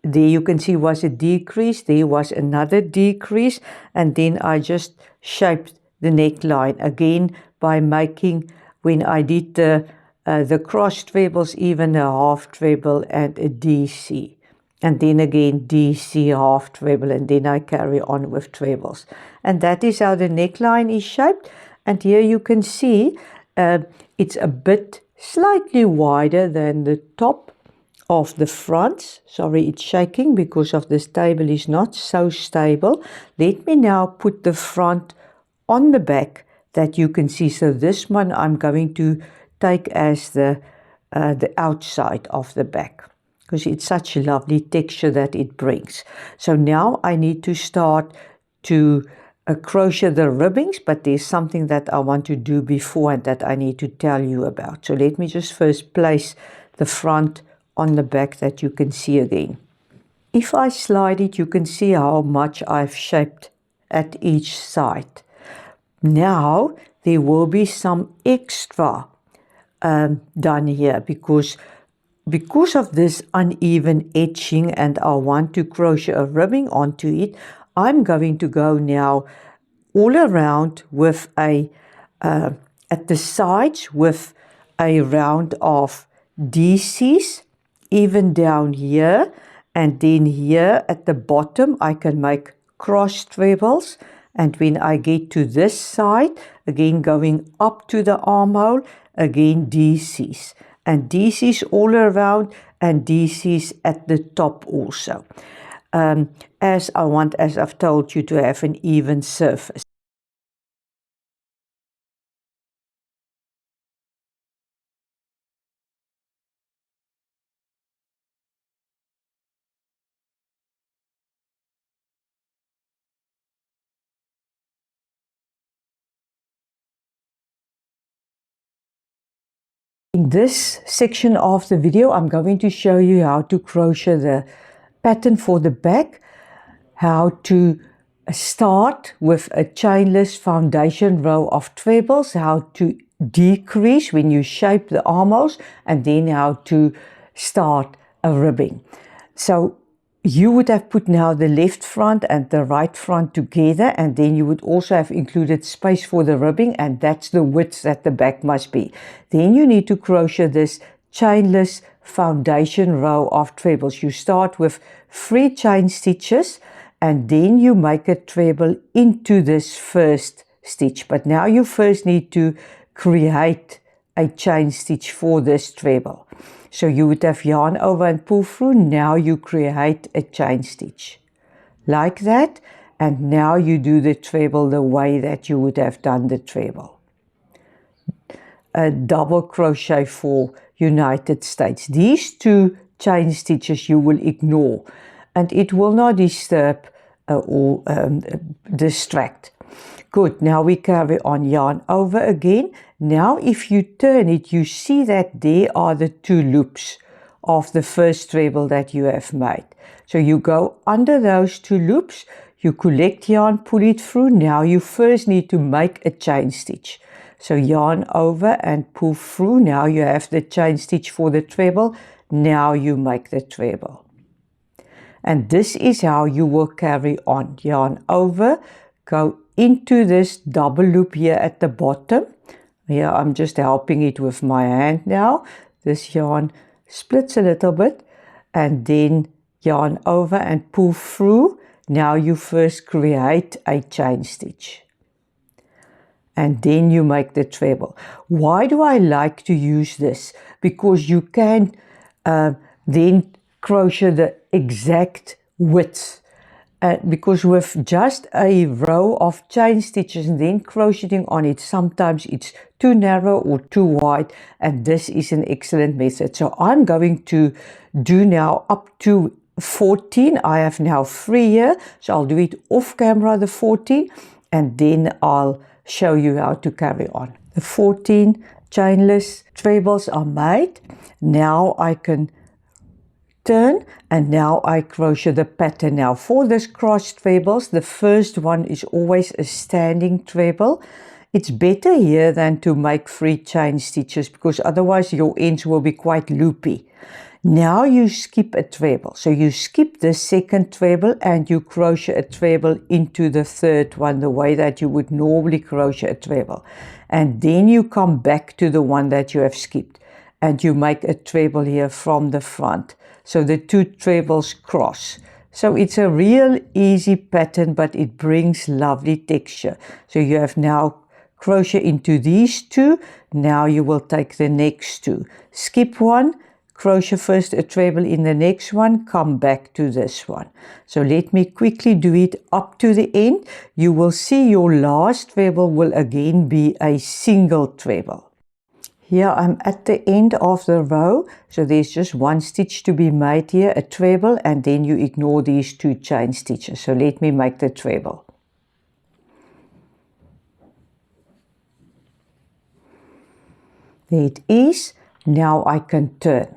there you can see was a decrease, there was another decrease, and then I just shaped the neckline again by making, when I did the cross trebles, even a half treble and a DC. And then again DC, half treble, and then I carry on with trebles. And that is how the neckline is shaped. And here you can see it's a bit slightly wider than the top of the front. Sorry, it's shaking because of this table is not so stable. Let me now put the front on the back that you can see. So this one I'm going to take as the outside of the back, because it's such a lovely texture that it brings. So now I need to start to crochet the ribbings, but there's something that I want to do before and that I need to tell you about. So let me just first place the front on the back that you can see again. If I slide it, you can see how much I've shaped at each side. Now there will be some extra done here because of this uneven edging, and I want to crochet a ribbing onto it. I'm going to go now all around with a at the sides with a round of DCs, even down here, and then here at the bottom I can make cross trebles. And when I get to this side, again going up to the armhole, again DCs, and DCs all around, and DCs at the top also, as I want, as I've told you, to have an even surface. In this section of the video, I'm going to show you how to crochet the pattern for the back, how to start with a chainless foundation row of trebles, how to decrease when you shape the armholes, and then how to start a ribbing. So you would have put now the left front and the right front together, and then you would also have included space for the ribbing, and that's the width that the back must be. Then you need to crochet this chainless foundation row of trebles. You start with 3 chain stitches, and then you make a treble into this first stitch. But now you first need to create a chain stitch for this treble. So you would have yarn over and pull through. Now you create a chain stitch like that, and now you do the treble the way that you would have done the treble. A double crochet for United States. These 2 chain stitches you will ignore, and it will not disturb or distract. Good, now we carry on, yarn over again. Now if you turn it, you see that there are the 2 loops of the first treble that you have made. So you go under those 2 loops, you collect yarn, pull it through. Now you first need to make a chain stitch. So yarn over and pull through. Now you have the chain stitch for the treble. Now you make the treble. And this is how you will carry on. Yarn over, go into this double loop here at the bottom. Here I'm just helping it with my hand now. This yarn splits a little bit, and then yarn over and pull through. Now you first create a chain stitch, and then you make the treble. Why do I like to use this? Because you can then crochet the exact width. Because with just a row of chain stitches and then crocheting on it, sometimes it's too narrow or too wide, and this is an excellent method. So I'm going to do now up to 14. I have now 3 here, so I'll do it off camera, the 14, and then I'll show you how to carry on. The 14 chainless trebles are made. Now I can turn, and now I crochet the pattern. Now for this cross trebles, the first one is always a standing treble. It's better here than to make 3 chain stitches, because otherwise your ends will be quite loopy. Now you skip a treble. So you skip the second treble and you crochet a treble into the third one, the way that you would normally crochet a treble. And then you come back to the one that you have skipped and you make a treble here from the front. So the two trebles cross. So it's a real easy pattern, but it brings lovely texture. So you have now crochet into these two. Now you will take the next two. Skip one, crochet first a treble in the next one, come back to this one. So let me quickly do it up to the end. You will see your last treble will again be a single treble. Here I'm at the end of the row, so there's just one stitch to be made here, a treble, and then you ignore these two chain stitches. So let me make the treble. There it is. Now I can turn.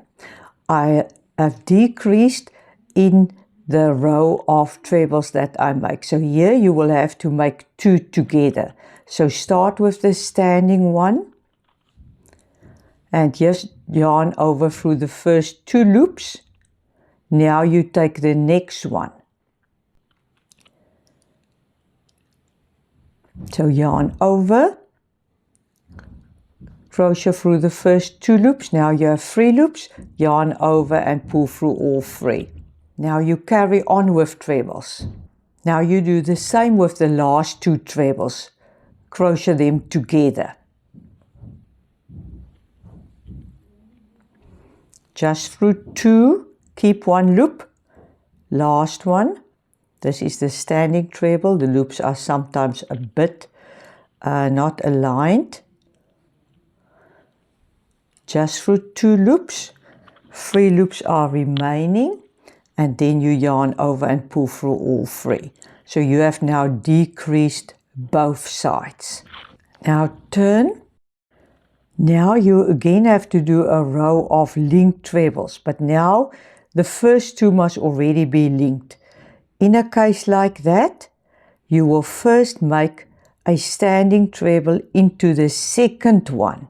I have decreased in the row of trebles that I make. So here you will have to make two together. So start with the standing one and just yarn over through the first two loops. Now you take the next one. So yarn over, crochet through the first two loops. Now you have 3 loops, yarn over and pull through all 3. Now you carry on with trebles. Now you do the same with the last 2 trebles. Crochet them together. Just through 2, keep 1 loop, last one. This is the standing treble. The loops are sometimes a bit not aligned. Just through 2 loops, 3 loops are remaining, and then you yarn over and pull through all 3. So you have now decreased both sides. Now turn. Now you again have to do a row of linked trebles, but now the first 2 must already be linked. In a case like that, you will first make a standing treble into the second one.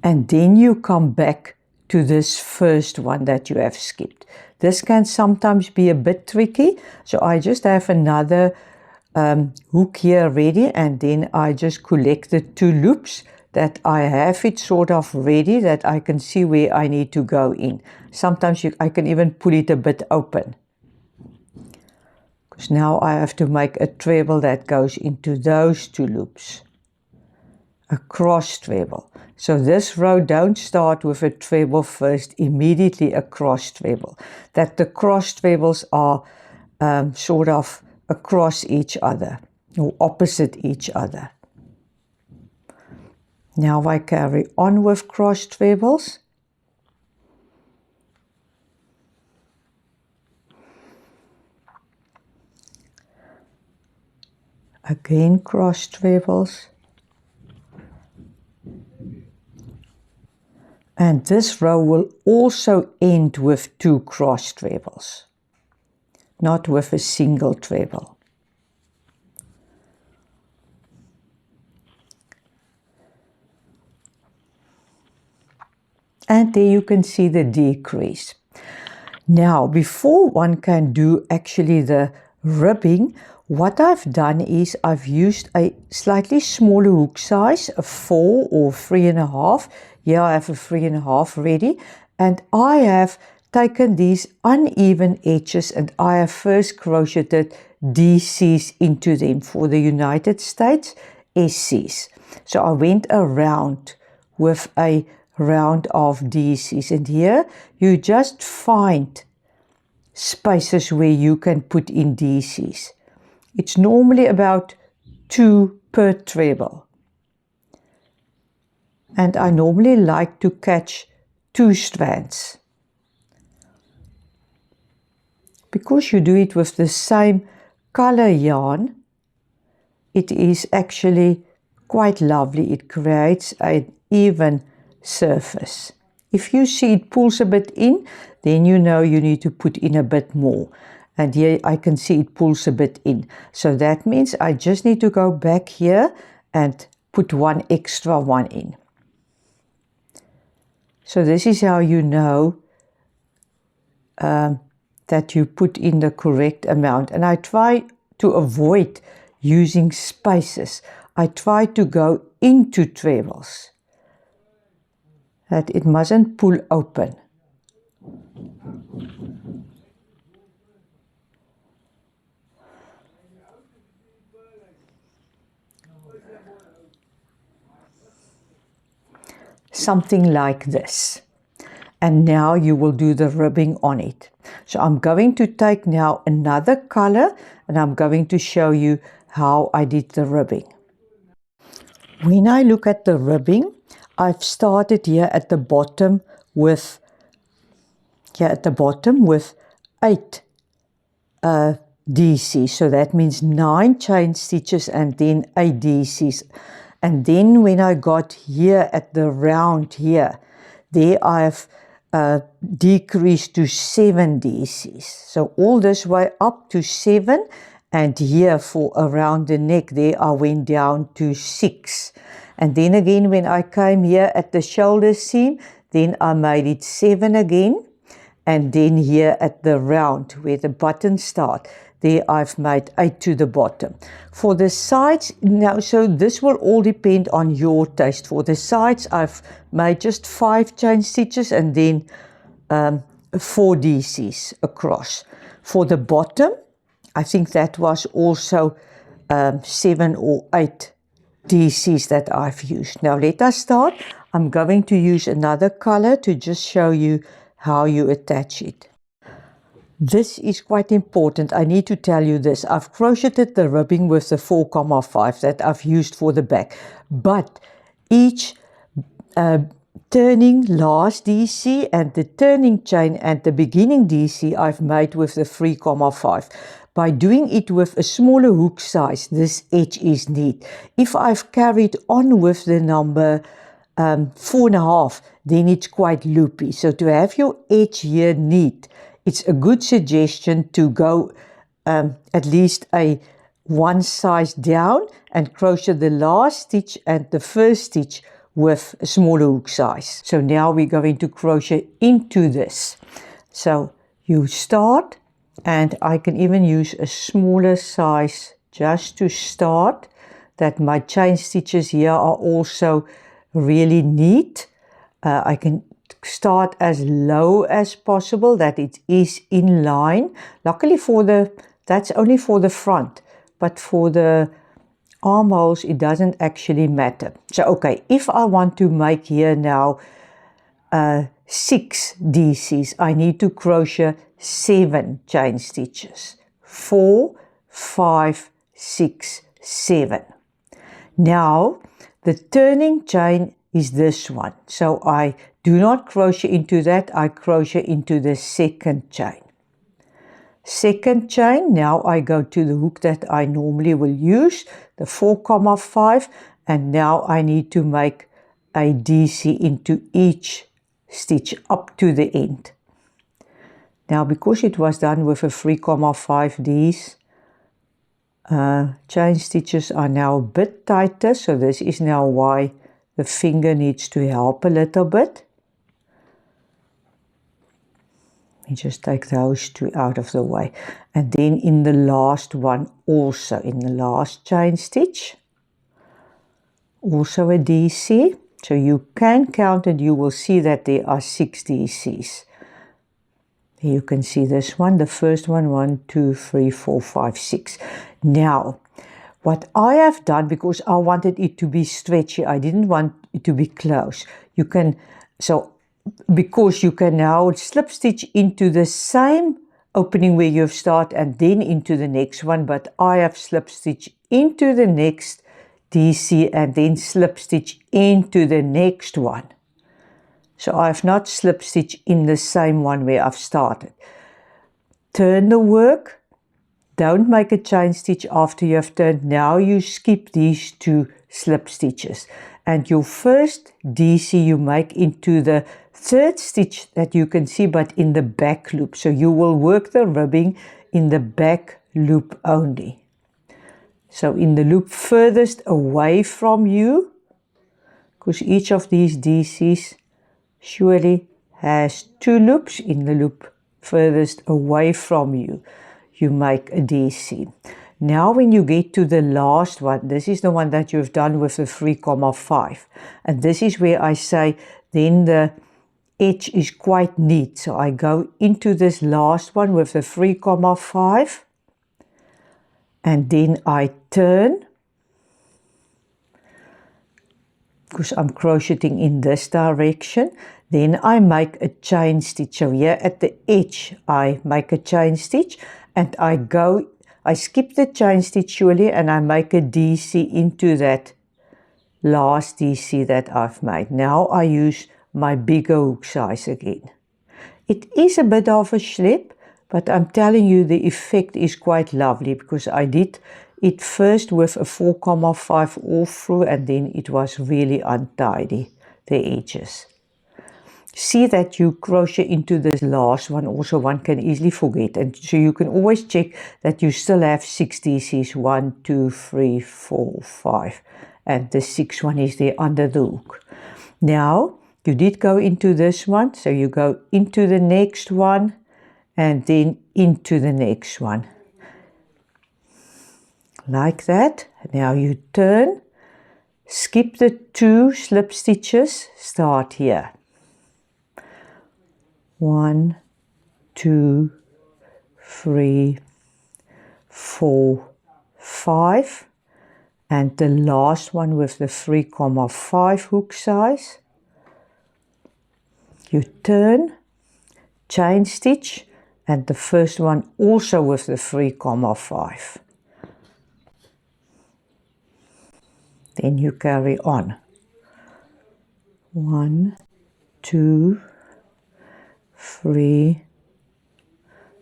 And then you come back to this first one that you have skipped. This can sometimes be a bit tricky, so I just have another hook here ready, and then I just collect the 2 loops that I have it sort of ready, that I can see where I need to go in. Sometimes I can even pull it a bit open, because now I have to make a treble that goes into those 2 loops. A cross treble. So this row, don't start with a treble first, immediately a cross treble. That the cross trebles are sort of across each other or opposite each other. Now I carry on with cross trebles. Again cross trebles. And this row will also end with 2 cross trebles, not with a single treble. And there you can see the decrease. Now, before one can do actually the ribbing, what I've done is I've used a slightly smaller hook size, a 4 or 3.5. Here I have a 3.5 ready, and I have taken these uneven edges and I have first crocheted DCs into them. For the United States, SCs. So I went around with a round of DCs, and here you just find spaces where you can put in DCs. It's normally about 2 per treble. And I normally like to catch 2 strands. Because you do it with the same color yarn, it is actually quite lovely. It creates an even surface. If you see it pulls a bit in, then you know you need to put in a bit more. And here I can see it pulls a bit in. So that means I just need to go back here and put one extra one in. So this is how you know that you put in the correct amount. And I try to avoid using spaces. I try to go into trebles, that it mustn't pull open. Something like this. And now you will do the ribbing on it. So I'm going to take now another color and I'm going to show you how I did the ribbing. When I look at the ribbing, I've started here at the bottom with 8 DCs. So that means 9 chain stitches and then 8 DCs. And then when I got here at the round here, there I've decreased to 7 DCs. So all this way up to 7, and here for around the neck there I went down to 6. And then again when I came here at the shoulder seam, then I made it 7 again. And then here at the round where the buttons start, there I've made 8 to the bottom. For the sides, now, so this will all depend on your taste. For the sides, I've made just 5 chain stitches and then 4 DCs across. For the bottom, I think that was also 7 or 8 DCs that I've used. Now let us start. I'm going to use another color to just show you how you attach it. This is quite important. I need to tell you this. I've crocheted the ribbing with the 4,5 that I've used for the back. But each turning last DC and the turning chain and the beginning DC I've made with the 3,5. By doing it with a smaller hook size, this edge is neat. If I've carried on with the number 4.5, then it's quite loopy. So to have your edge here neat, it's a good suggestion to go at least one size down and crochet the last stitch and the first stitch with a smaller hook size. So now we're going to crochet into this. So you start, and I can even use a smaller size just to start, that my chain stitches here are also really neat. I can start as low as possible, that it is in line. Luckily that's only for the front, but for the armholes it doesn't actually matter. So okay, if I want to make here now 6 DCs, I need to crochet 7 chain stitches. 4, 5, 6, 7. Now the turning chain is this one. So I do not crochet into that, I crochet into the second chain. Second chain, now I go to the hook that I normally will use, the 4,5, and now I need to make a DC into each stitch up to the end. Now because it was done with a 3,5, these chain stitches are now a bit tighter, so this is now why the finger needs to help a little bit. You just take those 2 out of the way. And then in the last one also, in the last chain stitch, also a DC. So you can count and you will see that there are 6 DCs. You can see this one, the first one, 1, 2, 3, 4, 5, 6. Now, what I have done, because I wanted it to be stretchy, I didn't want it to be close. You can, so because you can now slip stitch into the same opening where you've started and then into the next one, but I have slip stitch into the next DC and then slip stitch into the next one. So I have not slip stitch in the same one where I've started. Turn the work. Don't make a chain stitch after you have turned. Now you skip these 2 slip stitches. And your first DC you make into the 3rd stitch that you can see, but in the back loop. So you will work the ribbing in the back loop only. So in the loop furthest away from you, because each of these DCs surely has 2 loops. In the loop furthest away from you, you make a DC. Now when you get to the last one, this is the one that you've done with the 3,5. And this is where I say then the edge is quite neat. So I go into this last one with the 3,5 and then I turn, because I'm crocheting in this direction. Then I make a chain stitch. So here at the edge I make a chain stitch and I skip the chain stitch surely and I make a DC into that last DC that I've made. Now I use my bigger hook size again. It is a bit of a slip, but I'm telling you the effect is quite lovely, because I did it first with a 4,5 all through and then it was really untidy, the edges. See that you crochet into this last one, also one can easily forget, and so you can always check that you still have 6 DCs, 1, 2, 3, 4, 5, and the 6th one is there under the hook. Now you did go into this one, so you go into the next one and then into the next one. Like that. Now you turn, skip the 2 slip stitches, start here. 1, 2, 3, 4, 5, and the last one with the 3,5 hook size. You turn, chain stitch, and the first one also with the 3,5. Then you carry on. 1, 2, 3,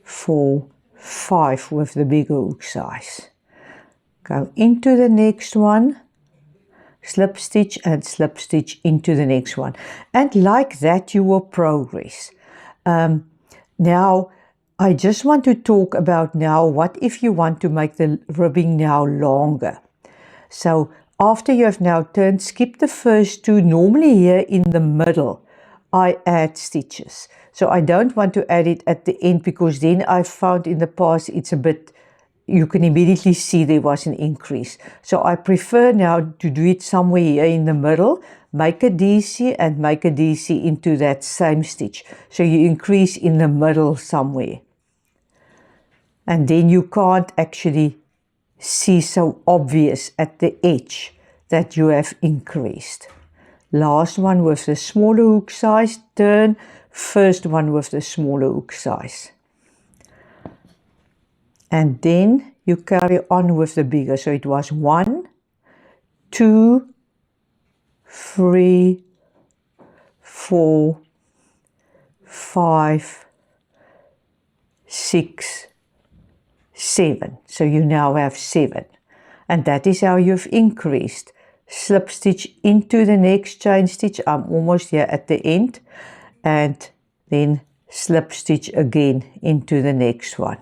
4, 5 with the bigger hook size. Go into the next one, slip stitch and slip stitch into the next one. And like that you will progress. Now I just want to talk about now what if you want to make the ribbing now longer. So after you have now turned, skip the first 2. Normally here in the middle I add stitches. So I don't want to add it at the end, because then I found in the past it's a bit, you can immediately see there was an increase. So I prefer now to do it somewhere here in the middle, make a DC and make a DC into that same stitch. So you increase in the middle somewhere. And then you can't actually see so obvious at the edge that you have increased. Last one with the smaller hook size, turn, first one with the smaller hook size. And then you carry on with the bigger. So it was 1, 2, 3, 4, 5, 6, 7. So you now have 7. And that is how you've increased. Slip stitch into the next chain stitch. I'm almost here at the end. And then slip stitch again into the next one.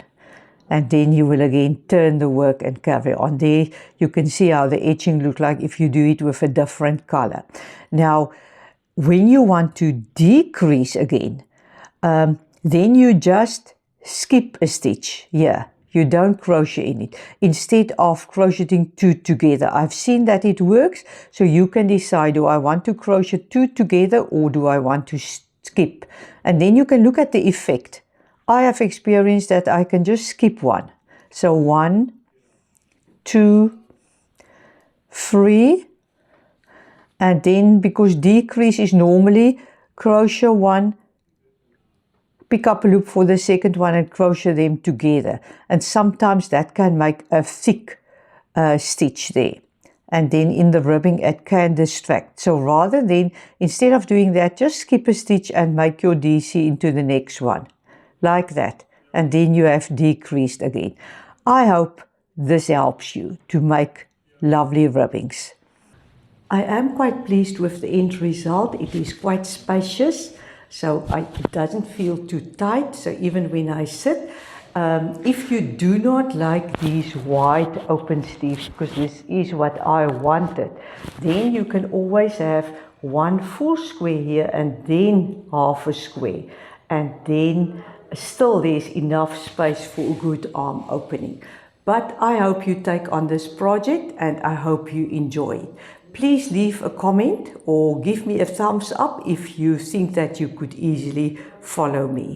And then you will again turn the work and carry on. There you can see how the edging looks like if you do it with a different color. Now, when you want to decrease again, then you just skip a stitch here. You don't crochet in it. Instead of crocheting 2 together. I've seen that it works, so you can decide, do I want to crochet 2 together or do I want to skip? And then you can look at the effect. I have experienced that I can just skip 1. So 1, 2, 3, and then because decrease is normally crochet 1, pick up a loop for the second one and crochet them together. And sometimes that can make a thick stitch there. And then in the ribbing it can distract. So rather than, instead of doing that, just skip a stitch and make your DC into the next one. Like that. And then you have decreased again. I hope this helps you to make lovely ribbings. I am quite pleased with the end result. It is quite spacious. So it doesn't feel too tight, so even when I sit, If you do not like these wide open sleeves, because this is what I wanted, then you can always have one full square here and then half a square. And then still there's enough space for a good arm opening. But I hope you take on this project and I hope you enjoy it. Please leave a comment or give me a thumbs up if you think that you could easily follow me.